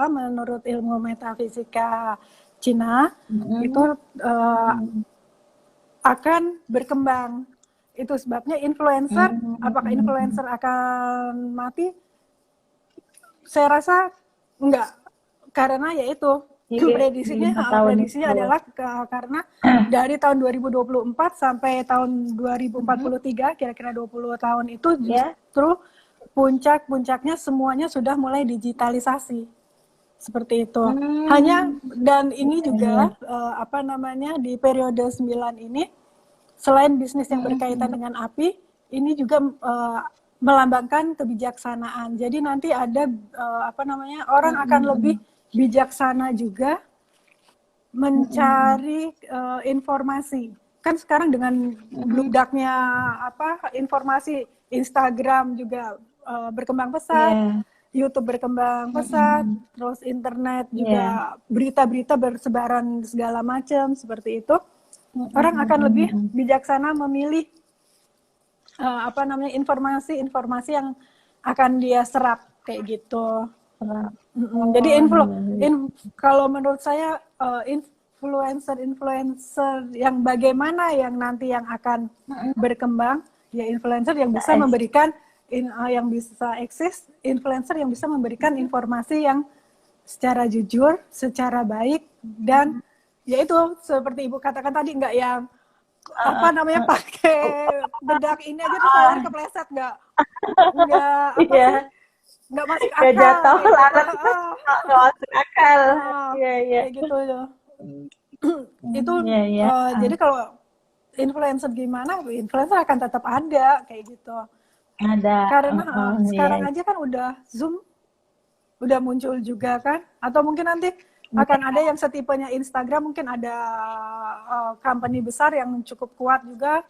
menurut ilmu metafisika Cina itu akan berkembang. Itu sebabnya influencer, apakah influencer akan mati? Saya rasa enggak, karena yaitu prediksinya adalah karena dari tahun 2024 sampai tahun 2043 kira-kira 20 tahun itu justru puncaknya semuanya sudah mulai digitalisasi seperti itu. Hanya dan ini juga apa namanya di periode 9 ini selain bisnis yang berkaitan dengan api, ini juga melambangkan kebijaksanaan. Jadi nanti ada apa namanya orang akan lebih bijaksana juga mencari informasi. Kan sekarang dengan bludaknya apa informasi Instagram juga berkembang pesat, YouTube berkembang pesat, terus internet juga berita-berita bersebaran segala macam seperti itu. Orang akan lebih bijaksana memilih apa namanya informasi yang akan dia serap kayak gitu. Jadi kalau menurut saya influencer yang bagaimana yang nanti yang akan berkembang ya influencer yang bisa memberikan yang bisa eksis, influencer yang bisa memberikan informasi yang secara jujur, secara baik dan yaitu seperti Ibu katakan tadi nggak yang apa namanya pakai bedak ini aja terus air kepleset nggak apa sih nggak masuk akal jatuh nggak masuk akal kayak gitu itu jadi kalau influencer gimana influencer akan tetap ada kayak gitu karena sekarang aja kan udah Zoom udah muncul juga kan atau mungkin nanti akan ada yang setipenya Instagram mungkin ada company besar yang cukup kuat juga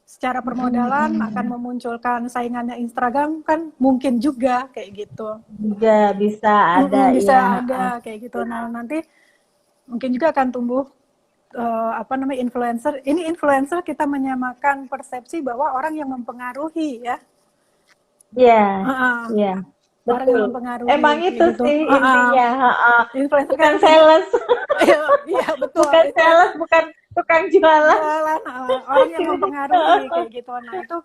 secara permodalan akan memunculkan saingannya Instagram kan mungkin juga kayak gitu juga bisa ada kayak gitu. Nah nanti mungkin juga akan tumbuh apa namanya influencer. Ini influencer kita menyamakan persepsi bahwa orang yang mempengaruhi ya. Iya. Orang yang mempengaruhi. Emang itu gitu. sih intinya. Influencer bukan sales. Iya betul. Bukan sales, bukan tukang jualan. Orang yang mempengaruhi kayak gitu. Nah itu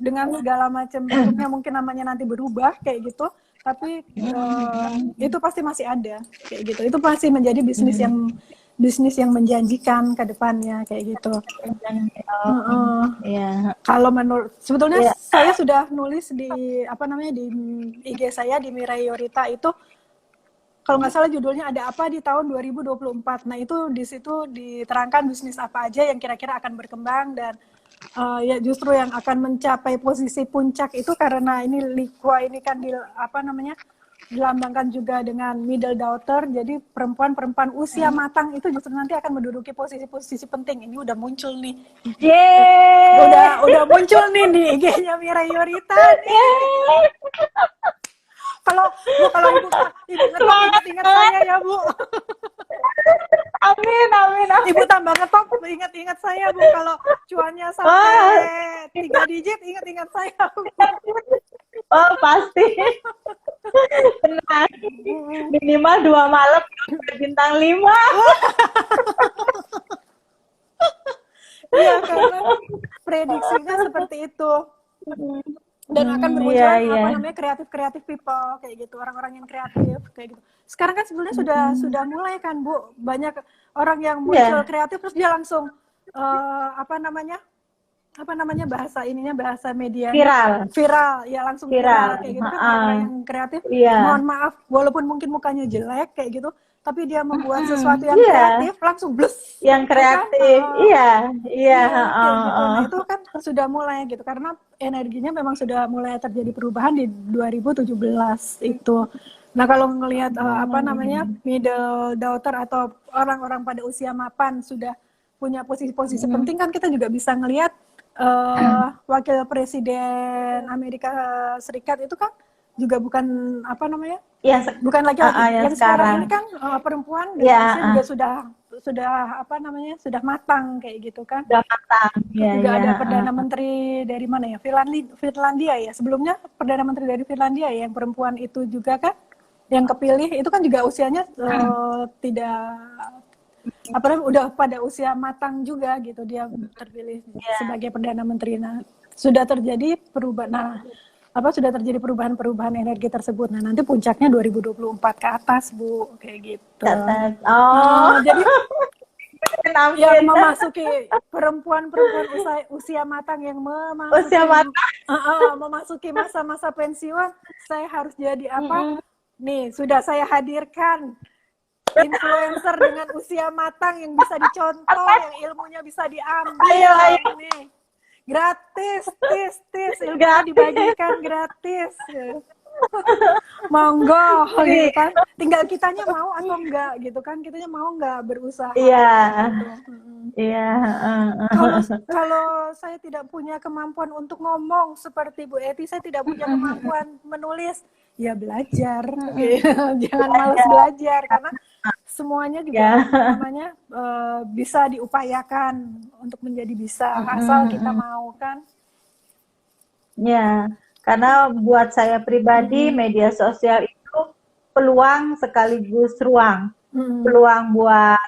dengan segala macam bentuknya mungkin namanya nanti berubah kayak gitu. Tapi itu pasti masih ada kayak gitu. Itu pasti menjadi bisnis yang menjanjikan ke depannya kayak gitu. Kalau menurut sebetulnya saya sudah nulis di apa namanya di IG saya di Mirai Yorita itu kalau nggak salah judulnya ada apa di tahun 2024. Nah itu di situ diterangkan bisnis apa aja yang kira-kira akan berkembang dan ya justru yang akan mencapai posisi puncak itu karena ini liqua ini kan apa namanya dilambangkan juga dengan middle daughter, jadi perempuan usia matang itu justru nanti akan menduduki posisi-posisi penting. Ini udah muncul nih, udah muncul nih di IG-nya Mirai Yorita nih. Kalau ibu ingat saya ya Bu. Amin. Ibu tambah ngetop, ingat saya Bu. Kalau cuannya sampai 3 digit, ingat saya Bu. Oh pasti. Tenang. Minimal 2 malam bintang 5. Iya karena prediksinya seperti itu. dan akan Iya, bermunculan iya. apa namanya kreatif people kayak gitu, orang-orang yang kreatif kayak gitu. Sekarang kan sebenarnya sudah mulai kan Bu, banyak orang yang muncul Iya, kreatif terus dia langsung apa namanya bahasa medianya viral, viral ya, langsung viral viral. kayak gitu kan. Orang-orang Heeh. yang kreatif, Iya. mohon maaf walaupun mungkin mukanya jelek kayak gitu, tapi dia membuat sesuatu yang Iya, kreatif langsung blus yang ya kan. kreatif. Iya, iya, Iya, kayak heeh, gitu. Nah, heeh. itu kan sudah mulai gitu karena energinya memang sudah mulai terjadi perubahan di 2017 itu. Nah, kalau ngelihat apa namanya middle daughter atau orang-orang pada usia mapan sudah punya posisi-posisi penting kan, kita juga bisa ngelihat wakil presiden Amerika Serikat itu kan juga bukan apa namanya, Yang, bukan laki-laki yang yang sekarang sekarang. ini kan perempuan Ya, dengan usia juga sudah apa namanya, sudah matang kayak gitu kan. udah matang. Terus Iya, juga iya, ada perdana menteri dari mana ya, Finlandia ya, sebelumnya perdana menteri dari Finlandia ya, yang perempuan itu juga kan yang kepilih itu kan juga usianya tidak apa namanya, udah pada usia matang juga gitu, dia terpilih iya. sebagai perdana menteri. Nah, sudah terjadi perubahan. Nah, apa sudah terjadi perubahan energi tersebut. Nah, nanti puncaknya 2024 ke atas, Bu, kayak gitu. Kata, oh, Jadi yang amin. memasuki perempuan-perempuan usia matang yang Usia matang. memasuki masa-masa pensiun, saya harus jadi apa? Mm-mm. Nih, sudah saya hadirkan influencer dengan usia matang yang bisa dicontoh, yang ilmunya bisa diambil. Ayo, ayo. Nih, gratis, tis, ilmunya Gratis. dibagikan gratis. Monggo gitu kan, tinggal kitanya mau atau enggak gitu kan, kitanya mau enggak berusaha Iya, gitu. iya. Kalau kalau saya tidak punya kemampuan untuk ngomong seperti Bu Eti, saya tidak punya kemampuan menulis, ya belajar. Jangan malas belajar karena semuanya juga Ya. apa namanya bisa diupayakan untuk menjadi bisa, asal kita mau kan. Ya, karena buat saya pribadi media sosial itu peluang sekaligus ruang. Peluang buat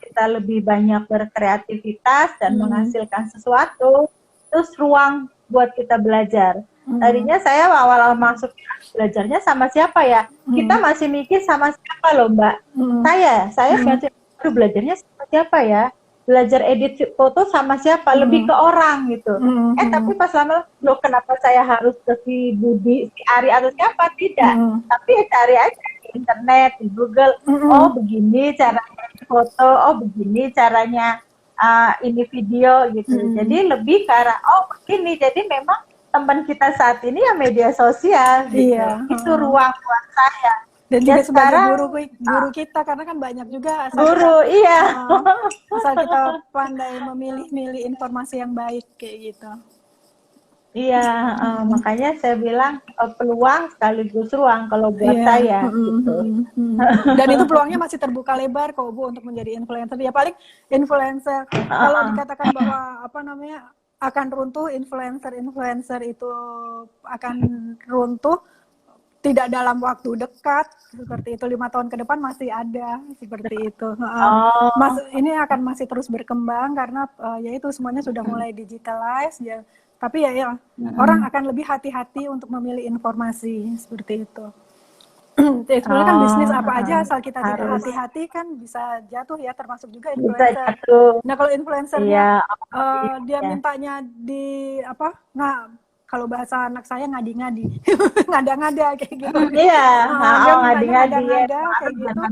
kita lebih banyak berkreativitas dan menghasilkan sesuatu, terus ruang buat kita belajar. Tadinya saya awal-awal masuk belajarnya sama siapa ya? Kita masih mikir sama siapa loh Mbak? Saya belajarnya sama siapa ya? Belajar edit foto sama siapa? Lebih ke orang gitu. Tapi pas lama, loh kenapa saya harus ke si Budi, si Ari atau siapa? Tidak. Tapi cari aja di internet, di Google. Oh begini caranya foto, oh begini caranya ini video gitu. Jadi lebih ke arah, oh begini. Jadi memang teman kita saat ini ya media sosial gitu. Iya. Itu ruang buat saya. Dan juga sebagai guru kita, karena kan banyak juga guru, iya. asal kita pandai memilih-milih informasi yang baik kayak gitu. Iya, makanya saya bilang peluang sekaligus ruang kalau buat saya. Gitu. Dan itu peluangnya masih terbuka lebar kok Bu untuk menjadi influencer. Ya paling influencer kalau dikatakan bahwa apa namanya akan runtuh, influencer itu akan runtuh tidak dalam waktu dekat seperti itu, 5 tahun ke depan masih ada seperti itu. Ini akan masih terus berkembang karena ya itu semuanya sudah mulai digitalize ya. Tapi ya orang akan lebih hati-hati untuk memilih informasi seperti itu. Sebenarnya kan bisnis apa aja asal kita tidak hati-hati kan bisa jatuh ya, termasuk juga influencer. Nah kalau influencernya dia mintanya di apa kalau bahasa anak saya ngadi-ngadi, ngada-ngada kayak gitu. Iya, ngada-ngada kayak gitu.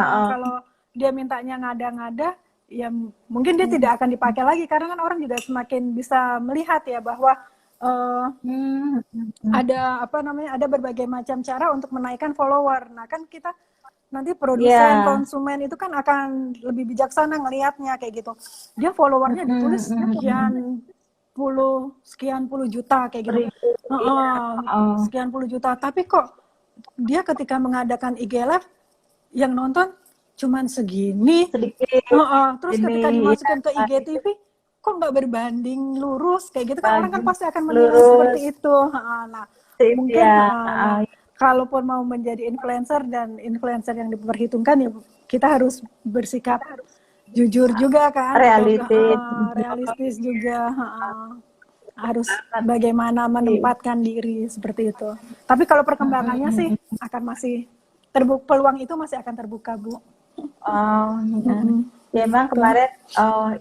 Kalau dia mintanya ngada-ngada, ya mungkin dia tidak akan dipakai lagi karena kan orang juga semakin bisa melihat ya bahwa ada apa namanya, ada berbagai macam cara untuk menaikkan follower. Nah kan kita nanti produsen, konsumen itu kan akan lebih bijaksana ngelihatnya kayak gitu. Dia followernya ditulis sekian puluh juta kayak gitu. Sekian puluh juta. Tapi kok dia ketika mengadakan IG Live yang nonton cuman segini. Terus ketika dimasukin ke IGTV kok nggak berbanding lurus kayak gitu kan, orang kan pasti akan menilai seperti itu. Nah, mungkin kalaupun mau menjadi influencer dan influencer yang diperhitungkan ya kita harus bersikap jujur juga kan, realistis realistis juga. harus bagaimana menempatkan diri seperti itu. Tapi kalau perkembangannya sih akan masih terbuka, peluang itu masih akan terbuka, Bu. Oh, ya emang kemarin,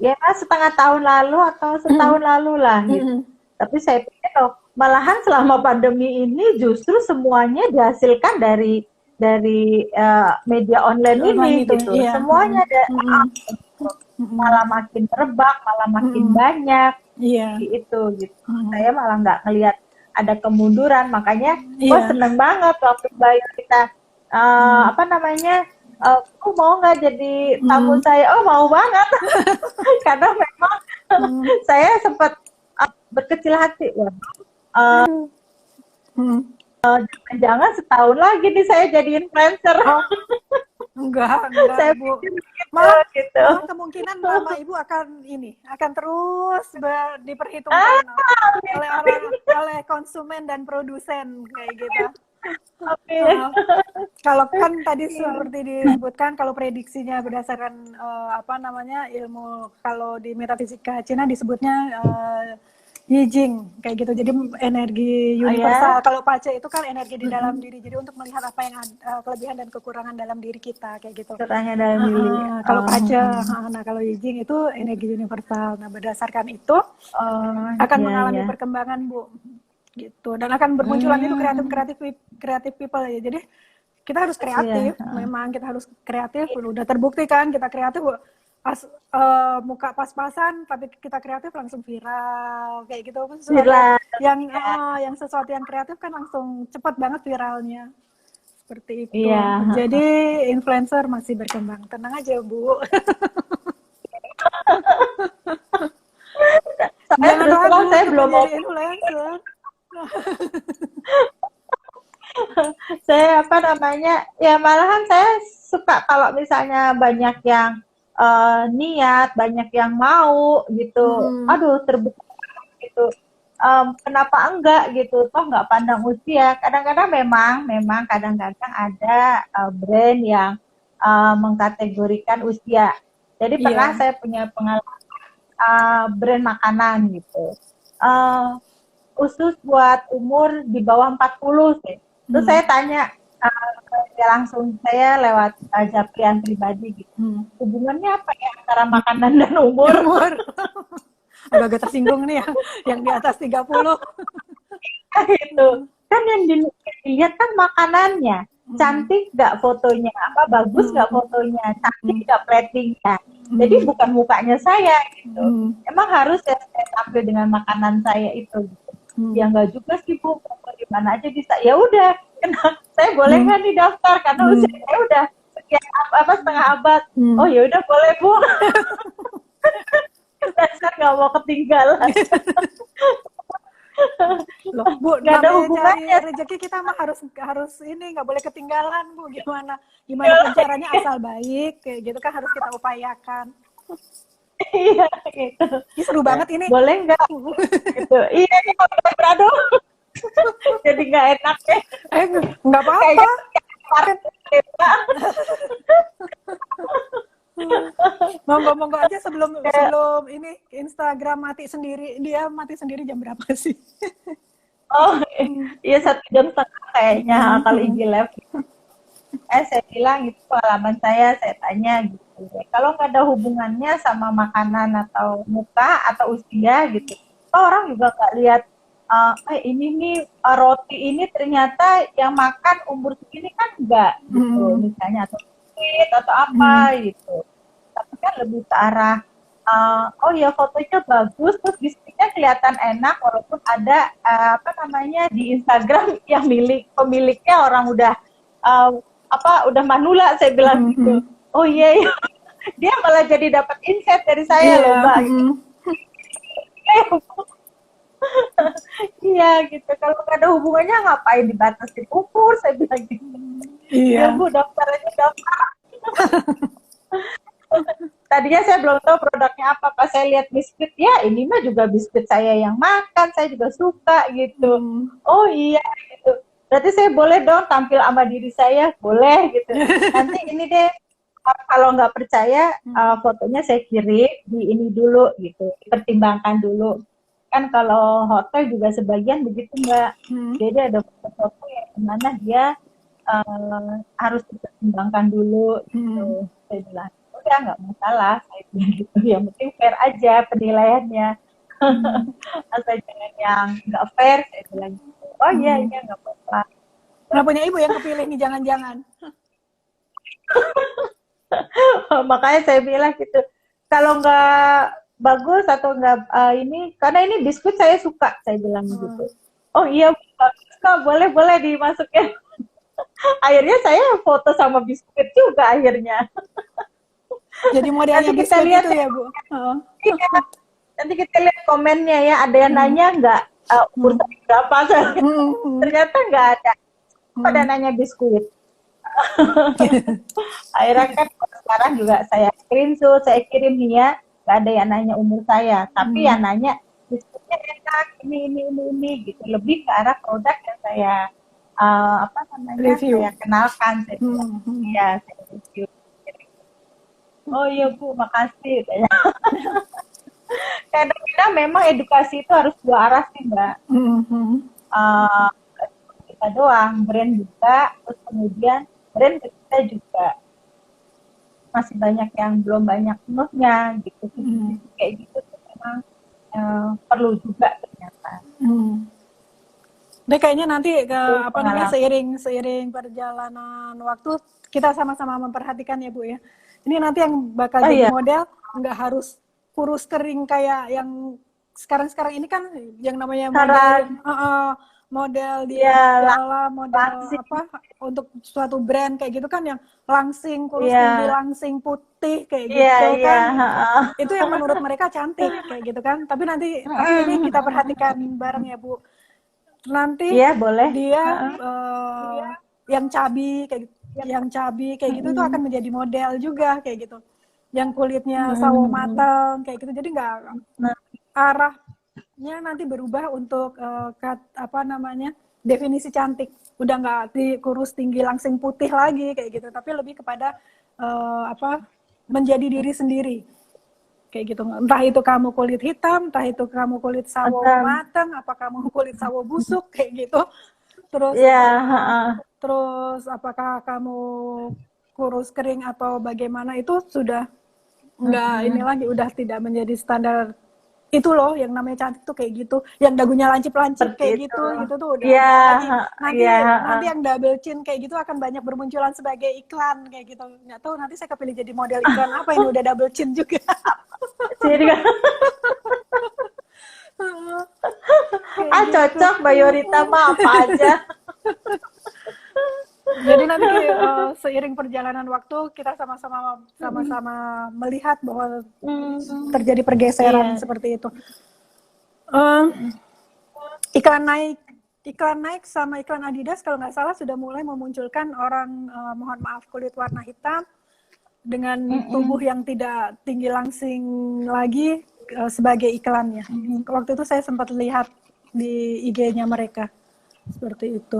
ya emang setengah tahun lalu atau setahun lalu lah gitu. Tapi saya pikir malahan selama pandemi ini justru semuanya dihasilkan dari media online ini itu, gitu. iya. Semuanya ada malah makin terbang, malah makin banyak. Iya. Itu gitu. Saya malah nggak ngelihat ada kemunduran, makanya gue seneng banget waktu Bayu kita apa namanya, aku mau nggak jadi tamu saya? Oh mau banget, karena memang saya sempat berkecil hati, jangan setahun lagi nih saya jadi influencer. Enggak, Saya Bu. pikir Malah, gitu. malah kemungkinan Mama Ibu akan terus diperhitungkan oleh konsumen dan produsen kayak gitu. Kalau kan tadi seperti disebutkan, kalau prediksinya berdasarkan ilmu, kalau di metafisika Cina disebutnya Yijing kayak gitu, jadi energi universal. Kalau Pace itu kan energi di dalam diri, jadi untuk melihat apa yang kelebihan dan kekurangan dalam diri kita kayak gitu. Kekurangan dalam diri. Kalau Pace, nah kalau Yijing itu energi universal. Nah berdasarkan itu akan mengalami perkembangan, Bu, gitu, dan akan bermunculan itu kreatif people ya. Jadi kita harus kreatif, memang kita harus kreatif. Udah terbukti kan kita kreatif, muka pas-pasan tapi kita kreatif langsung viral kayak gitu. Yang sesuatu yang kreatif kan langsung cepat banget viralnya seperti itu. Jadi influencer masih berkembang, tenang aja, Bu. Jangan ragu saya untuk belum mau menjadi influencer. Saya ya malahan saya suka kalau misalnya banyak yang niat, banyak yang mau gitu. Aduh, terbuka gitu. Kenapa enggak gitu? Toh nggak pandang usia. Kadang-kadang memang kadang-kadang ada brand yang mengkategorikan usia. Jadi pernah saya punya pengalaman brand makanan gitu. Khusus buat umur di bawah 40 sih. Terus saya tanya, langsung saya lewat japrian pribadi gitu. Hubungannya apa ya antara makanan dan umur? Agak tersinggung nih yang di atas 30. Itu kan yang dilihat kan makanannya. Cantik nggak fotonya? Bagus nggak fotonya? Cantik nggak platingnya? Jadi bukan mukanya saya gitu. Emang harus saya tampil dengan makanan saya itu gitu. Ya nggak juga sih, Bu, di mana aja bisa. Ya udah, saya boleh nggak nih daftar karena usia saya udah sekian setengah abad. Oh ya udah boleh, Bu. Dasar nggak mau ketinggalan. Loh, Bu, nggak ada hubungannya. Rezeki kita mah harus ini, nggak boleh ketinggalan, Bu. Gimana pun caranya asal baik kayak gitu kan harus kita upayakan. Iya gitu. Ini seru banget ini. Boleh nggak? Gitu. Iya nih aduh. Jadi nggak enak ya. Nggak apa-apa. Monggo aja sebelum ini Instagram mati sendiri. Dia mati sendiri jam berapa sih? Oh iya 1 jam setengah kayaknya kalau IG Live. Saya bilang itu pengalaman saya tanya gitu. Kalau nggak ada hubungannya sama makanan atau muka atau usia gitu, orang juga nggak lihat ini nih roti ini ternyata yang makan umur segini kan enggak gitu, misalnya atau fit atau apa gitu. Tapi kan lebih ke arah oh ya fotonya bagus, terus bisnisnya kelihatan enak walaupun ada di Instagram yang pemiliknya orang udah udah manula, saya bilang gitu. Oh iya, dia malah jadi dapat insight dari saya loh, Mbak. Iya gitu. Kalau nggak ada hubungannya ngapain dibatasi umur, saya bilang gitu. Iya. Ya, Bu, daftar aja daftar. Tadinya saya belum tahu produknya apa, pas saya lihat biskuit, ya ini mah juga biskuit saya yang makan, saya juga suka gitu. Oh iya gitu. Berarti saya boleh dong tampil sama diri saya, boleh gitu. Nanti ini deh, kalau nggak percaya fotonya saya kirim di ini dulu gitu, pertimbangkan dulu. Kan kalau hotel juga sebagian begitu Mbak. Jadi ada foto yang dimana dia harus dipertimbangkan dulu gitu. Saya bilang, udah nggak masalah, saya bilang gitu. Yang penting fair aja penilaiannya. Asal jangan yang nggak fair, saya bilang gitu. Oh iya, iya nggak apa-apa. Nggak punya ibu yang kepilih nih, jangan-jangan. Makanya saya bilang gitu, kalau nggak bagus atau nggak ini, karena ini biskuit saya suka, saya bilang gitu. Oh iya, bagus kok, boleh dimasukin. Akhirnya saya foto sama biskuit juga akhirnya. Jadi modelnya Nanti kita biskuit lihat itu ya Bu? Iya, nanti kita lihat komennya ya, ada yang nanya nggak umur saya berapa? Ternyata nggak ada. Pada nanya biskuit. Akhirnya kan sekarang juga saya screenshot, saya kirim nih ya, nggak ada yang nanya umur saya, tapi yang nanya biskuitnya enak, ini gitu, lebih ke arah produk yang saya apa namanya Review. saya kenalkan, saya ya saya review. Oh iya Bu, makasih. Kadang-kadang memang edukasi itu harus dua arah sih Mbak. Kita doang, brand juga, terus kemudian brand kita juga masih banyak yang belum banyak penuhnya gitu. Kayak gitu tuh memang perlu juga ternyata. Deh kayaknya nanti apa namanya seiring perjalanan waktu kita sama-sama memperhatikan ya Bu ya. Ini nanti yang bakal jadi model nggak harus kurus kering kayak yang sekarang ini kan yang namanya model di dalam model apa untuk suatu brand kayak gitu kan yang langsing kurus tinggi langsing putih kayak gitu kan. Itu yang menurut mereka cantik kayak gitu kan. Tapi nanti ini kita perhatikan bareng ya Bu. Nanti boleh. dia yang cabi kayak gitu tuh akan menjadi model juga kayak gitu. Yang kulitnya sawo mateng kayak gitu. Jadi nggak arahnya nanti berubah untuk apa namanya definisi cantik. Udah nggak kurus tinggi langsing putih lagi kayak gitu. Tapi lebih kepada apa menjadi diri sendiri. Kayak gitu, entah itu kamu kulit hitam, entah itu kamu kulit sawo mateng, apa kamu kulit sawo busuk kayak gitu. Terus terus apakah kamu kurus kering atau bagaimana, itu sudah enggak ini lagi, udah tidak menjadi standar. Itu loh yang namanya cantik tuh kayak gitu, yang dagunya lancip-lancip kayak gitu tuh udah lagi. Nanti yang double chin kayak gitu akan banyak bermunculan sebagai iklan kayak gitu. Nggak tahu nanti saya kepilih jadi model iklan apa ini udah double chin juga. Jadi kan cocok Mbak Yorita mah apa aja. Jadi nanti seiring perjalanan waktu kita sama-sama melihat bahwa terjadi pergeseran seperti itu. Iklan Nike sama iklan Adidas kalau nggak salah sudah mulai memunculkan orang mohon maaf kulit warna hitam dengan tubuh yang tidak tinggi langsing lagi sebagai iklannya. Waktu itu saya sempat lihat di IG-nya mereka seperti itu.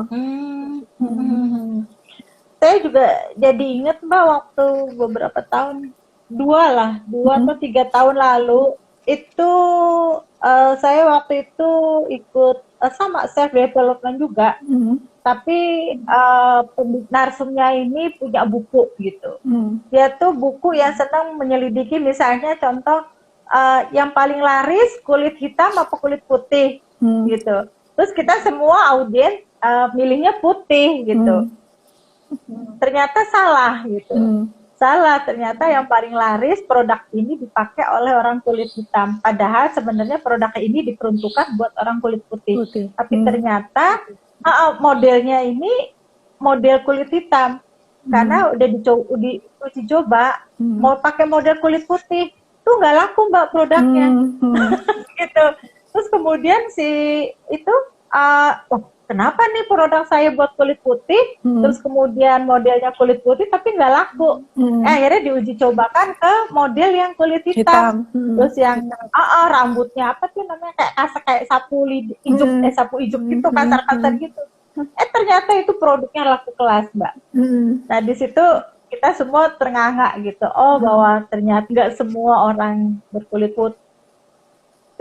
Saya juga jadi ingat Mbak waktu beberapa tahun, 2 atau 3 tahun lalu itu saya waktu itu ikut sama self development juga, tapi narsumnya ini punya buku gitu. Dia tuh buku yang senang menyelidiki, misalnya contoh yang paling laris kulit hitam apa kulit putih gitu. Terus kita semua audiens milihnya putih gitu. Ternyata salah gitu. Salah, ternyata yang paling laris produk ini dipakai oleh orang kulit hitam. Padahal sebenarnya produk ini diperuntukkan buat orang kulit putih. Tapi ternyata modelnya ini model kulit hitam. Karena udah diuji coba mau pakai model kulit putih tuh nggak laku Mbak produknya. Gitu. Terus kemudian kenapa nih produk saya buat kulit putih, terus kemudian modelnya kulit putih tapi nggak laku. Akhirnya diuji cobakan ke model yang kulit hitam. Terus yang rambutnya apa tuh namanya kayak sapu ijuk gitu, kasar-kasar gitu. Ternyata itu produknya laku kelas Mbak. Nah di situ kita semua ternganga gitu. Oh bahwa ternyata nggak semua orang berkulit putih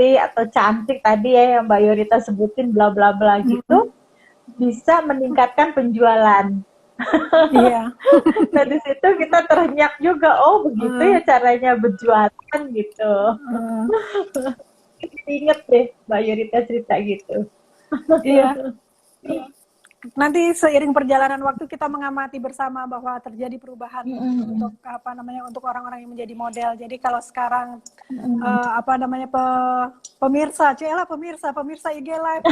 putih atau cantik tadi ya yang Mbak Yorita sebutin bla bla bla gitu, bisa meningkatkan penjualan. Iya. Nah di situ kita terenyak juga, oh begitu ya caranya berjualan gitu. Ingat deh Mbak Yorita cerita gitu. Iya. Nanti seiring perjalanan waktu kita mengamati bersama bahwa terjadi perubahan untuk apa namanya, untuk orang-orang yang menjadi model. Jadi kalau sekarang apa namanya, pemirsa IG Live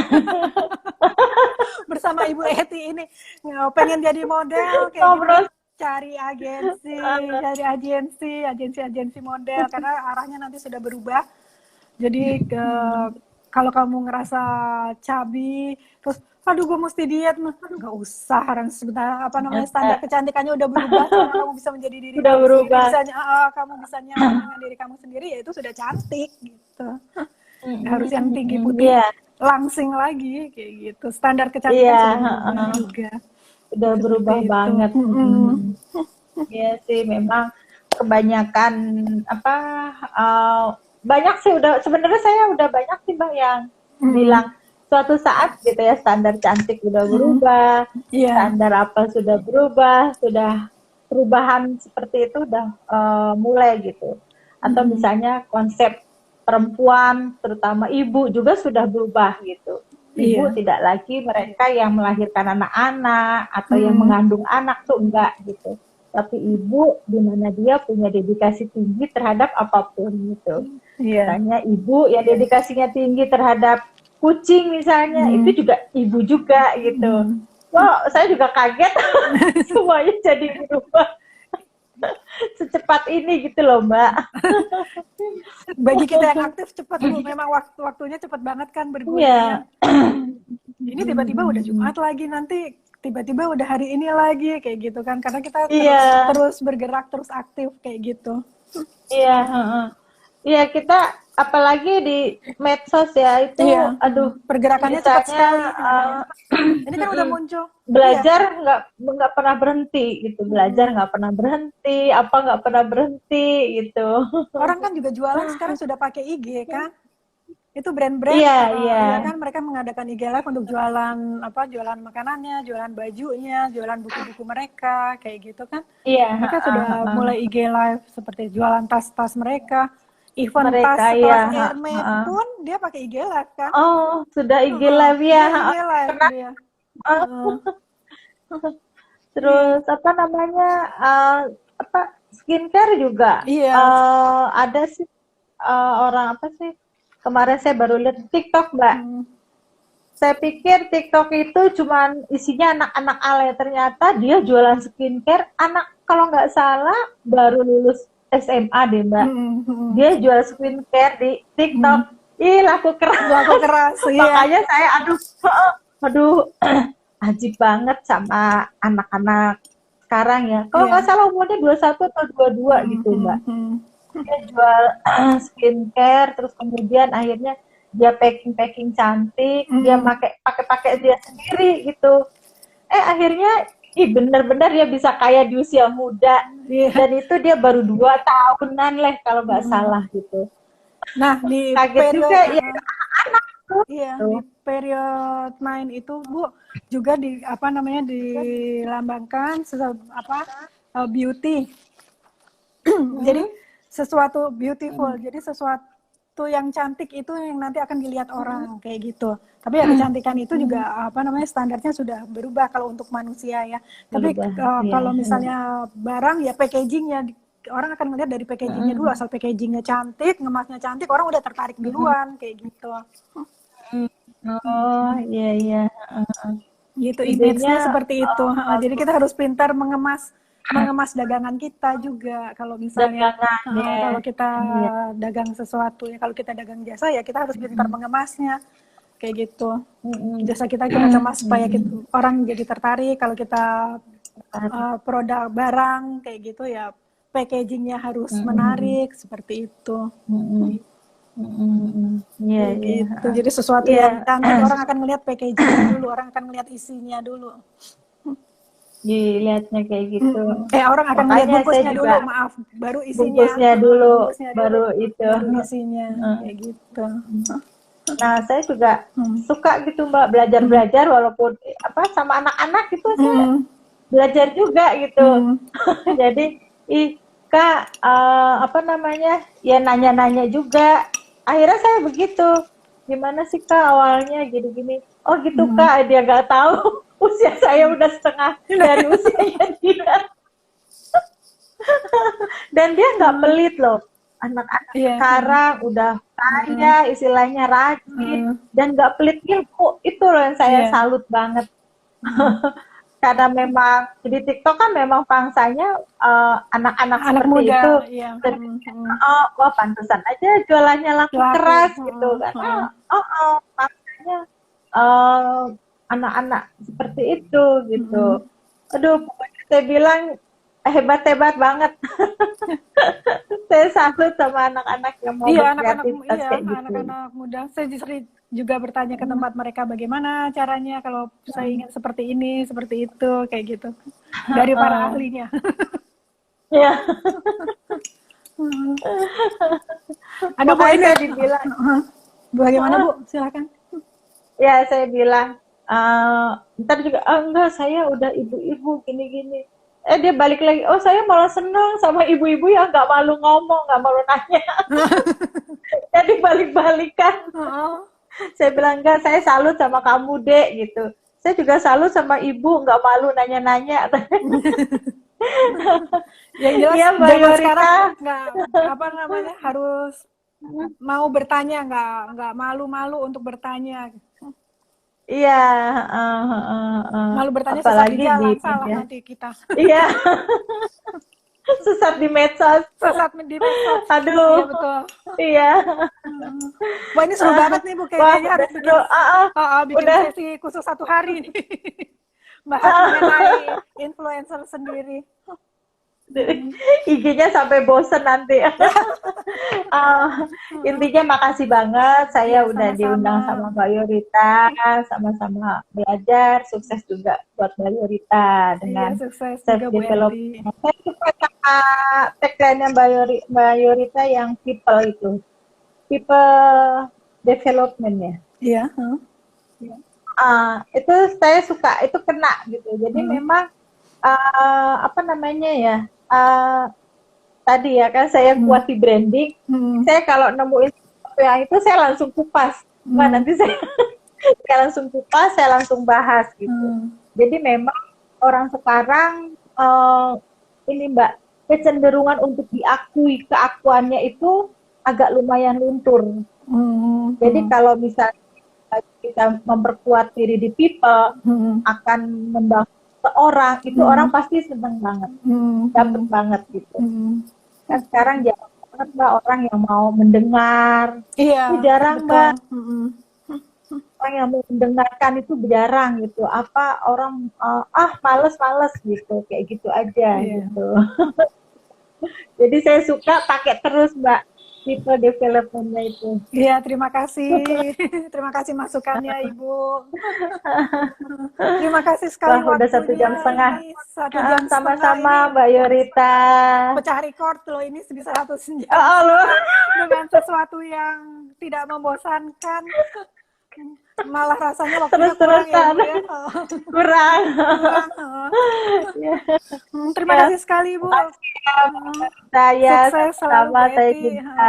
bersama Ibu Eti ini pengen jadi model kayak gitu, cari agensi model, karena arahnya nanti sudah berubah. Jadi kalau kamu ngerasa cabi terus aduh gue mesti diet, nggak usah, sebentar apa namanya, standar kecantikannya udah berubah. Selama kamu bisa menjadi diri Sudah kamu berubah. sendiri, kamu bisa nyaman dengan diri kamu sendiri, ya itu sudah cantik gitu. Nggak harus yang tinggi putih langsing lagi kayak gitu. Standar kecantikan sudah berubah juga. Udah berubah banget. Iya sih, memang kebanyakan apa banyak sih, udah sebenarnya saya udah banyak sih Mbak yang bilang suatu saat gitu ya standar cantik udah berubah, standar apa sudah berubah, sudah perubahan seperti itu udah mulai gitu. Atau misalnya konsep perempuan, terutama ibu juga sudah berubah gitu. Ibu tidak lagi mereka yang melahirkan anak-anak atau yang mengandung anak tuh enggak gitu. Tapi ibu di mana dia punya dedikasi tinggi terhadap apapun gitu. Misalnya ibu yang dedikasinya tinggi terhadap kucing misalnya, itu juga ibu juga gitu. Wow, saya juga kaget semuanya jadi berubah secepat ini gitu loh Mbak. Bagi kita yang aktif cepat Bu, memang waktunya cepat banget kan bergulirnya. Ini tiba-tiba udah Jumat lagi, nanti tiba-tiba udah hari ini lagi kayak gitu kan, karena kita terus bergerak, terus aktif kayak gitu. Iya, kita apalagi di medsos ya itu, aduh pergerakannya cepat sekali. Ini kan udah muncul. Belajar nggak pernah berhenti gitu, belajar nggak pernah berhenti, apa nggak pernah berhenti gitu. Orang kan juga jualan sekarang sudah pakai IG kan. Itu brand-brand ya kan, mereka mengadakan IG Live untuk jualan makanannya, jualan bajunya, jualan buku-buku mereka kayak gitu kan. Mereka sudah mulai IG Live seperti jualan tas-tas mereka. Event tas kelas Hermes pun dia pakai IG Live kan. Oh, sudah IG Live ya. IG Live dia. Terus apa namanya, skincare juga. Ada sih orang apa sih, kemarin saya baru lihat TikTok Mbak. Saya pikir TikTok itu cuman isinya anak-anak alay, ternyata dia jualan skincare. Anak kalau nggak salah baru lulus SMA deh Mbak. Dia jual skincare di TikTok. Ih, laku keras. Makanya saya aduh ajib banget sama anak-anak sekarang ya. Kalau nggak salah umurnya 21 atau 22 gitu Mbak. Dia jual skincare, terus kemudian akhirnya dia packing cantik, dia pakai dia sendiri gitu. Akhirnya bener-bener dia bisa kaya di usia muda. Dan itu dia baru 2 tahunan lah kalau nggak salah gitu. Nah, di kaget juga ya anak tuh. Di period main itu Bu juga dilambangkan beauty. Jadi sesuatu beautiful. Jadi sesuatu yang cantik itu yang nanti akan dilihat orang kayak gitu. Tapi ya kecantikan itu juga standarnya sudah berubah kalau untuk manusia ya. Tapi kalau misalnya barang ya packagingnya, orang akan melihat dari packagingnya dulu. Asal packagingnya cantik, ngemasnya cantik, orang udah tertarik duluan kayak gitu. Oh iya. Gitu, image-nya seperti itu. Jadi kita harus pintar mengemas dagangan kita juga. Kalau misalnya kalau kita dagang sesuatu ya, kalau kita dagang jasa ya kita harus pintar mengemasnya kayak gitu. Jasa kita kemas supaya orang jadi tertarik. Kalau kita produk barang kayak gitu ya, packagingnya harus menarik seperti itu. Gitu. Jadi sesuatu yang cantik orang akan melihat packagingnya dulu, orang akan melihat isinya dulu. dilihatnya kayak gitu. Orang akan melihat Makanya saya bungkusnya dulu, juga maaf, baru isinya. bungkusnya dulu, Bungkusnya dulu, baru itu. baru isinya, kayak gitu. Nah, saya juga Hmm. suka gitu Mbak belajar-belajar walaupun apa sama anak-anak itu saya Hmm. belajar juga gitu. Hmm. Jadi, Kak, apa namanya, ya nanya-nanya juga. Akhirnya saya begitu. Gimana sih Kak awalnya gini-gini? Oh gitu Kak, dia nggak tahu usia saya udah setengah dari usianya dia. Dan dia nggak pelit loh. Anak-anak Iya. sekarang udah kaya, istilahnya rajin, dan nggak pelit ilmu. Itu loh yang saya Iya. salut banget. Karena memang di TikTok kan memang pangsanya anak-anak Anak seperti muda, itu. iya. Dan, wah pantesan aja jualannya laku Laku. keras gitu karena pangsanya anak-anak seperti itu gitu. Aduh, pokoknya saya bilang hebat-hebat banget. Saya salut sama anak-anak yang mau berkreativitas kayak gitu. Anak-anak muda. Saya justru juga bertanya ke tempat mereka bagaimana caranya kalau saya ingin seperti ini, seperti itu, kayak gitu. Dari para ahlinya. Ya. Aduh, Bu, ini saya dibilang. bagaimana Bu? Silakan. Ya, saya bilang, ntar juga, enggak, saya udah ibu-ibu, gini-gini. Dia balik lagi, oh saya malah senang sama ibu-ibu yang nggak malu ngomong, nggak malu nanya. Jadi balik-balikan. Saya bilang, enggak, saya salut sama kamu, Dek, gitu. Saya juga salut sama ibu, nggak malu nanya-nanya. Yang jelas, ya, zaman sekarang nggak, apa namanya, harus mau bertanya, nggak malu-malu untuk bertanya. Iya, malu bertanya apalagi sesat di jalan, salah ya. nanti kita. Iya. Sesat di medsos. Sesat di medsos. Aduh. Iya, betul. Iya. Wah, ini seru banget nih Bu, kayaknya harus bikin, bikin udah. sesi khusus 1 hari nih. Bahas mengenai influencer sendiri. IG-nya sampai bosen nanti. Intinya makasih banget saya udah diundang sama Mbak Yorita, sama-sama belajar, sukses juga buat Mbak Yorita dengan self development. Saya suka sama tagline-nya Mbak Yorita yang people development ya. Iya. Itu saya suka, itu kena gitu. Jadi memang apa namanya ya? Tadi ya kan saya kuat di branding. Saya kalau nemuin yang itu saya langsung kupas. Nanti saya langsung kupas, saya langsung bahas gitu. Jadi memang orang sekarang ini Mbak, kecenderungan untuk diakui, keakuannya itu agak lumayan luntur. Jadi kalau misalnya kita memperkuat diri di people, akan membangun seorang, itu orang pasti seneng banget, dapet banget gitu. Kan sekarang jarang banget Mbak orang yang mau mendengar. Iya, jarang betul. Mbak. Orang yang mau mendengarkan itu jarang gitu. Apa orang males gitu, kayak gitu aja gitu. Jadi saya suka pakai terus Mbak people development-nya itu. Iya, terima kasih. Terima kasih masukannya Ibu. Terima kasih sekali. Wah, udah 1,5 jam. 1 jam sama-sama Mbak Yorita. Pecah record loh ini bisa 1 jam. Dengan sesuatu yang tidak membosankan. Malah rasanya waktunya terus-terusan kurang. Terima kasih sekali Bu. Saya sukses sama saya juga.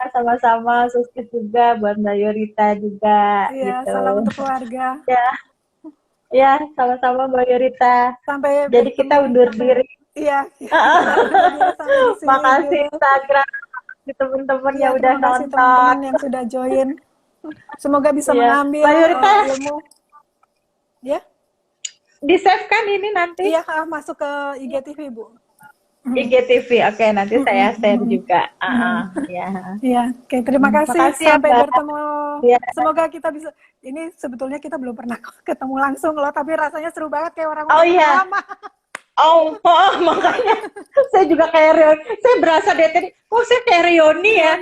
Sama-sama sukses juga buat Mbak Yorita juga. Iya, gitu. salam untuk keluarga. Ya, sama-sama Mbak Yorita. Sampai jadi kita undur diri. Iya. Makasih Instagram di teman-teman yang udah nonton, teman-teman yang sudah join. Semoga bisa mengambil ilmu. Ya. Di-save kan ini nanti? Iya, masuk ke IGTV, Bu. IGTV, oke, nanti saya share juga. Iya, oke, terima kasih. Sampai bertemu. Ya. Semoga kita bisa. Ini sebetulnya kita belum pernah ketemu langsung loh, tapi rasanya seru banget kayak orang lama. Makanya saya juga kayak Rioni. Saya berasa dari tadi, saya kayak Rioni ya.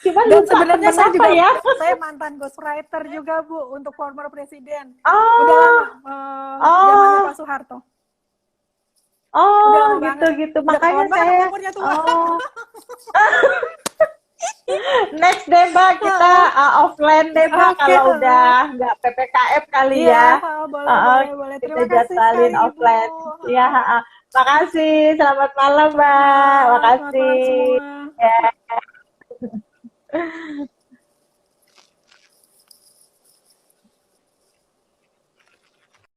Cuman Dan lupa sebenarnya temen saya apa juga ya. saya mantan ghostwriter juga Bu untuk former presiden. Udah Oh, lama zamannya Pak Soeharto. Udah oh lama gitu banget. gitu. Udah Makanya ketahuan banget saya, umurnya tua. oh, next deh Mbak, kita offline deh Mbak Oke, kalau udah nggak PPKM kali iya, ya. boleh, boleh, boleh. Kita Terima kasih jadwalin sekali Ibu. offline. Ya, makasih. Selamat malam Mbak. Sama-sama. Selamat malam Makasih. semua. Ya.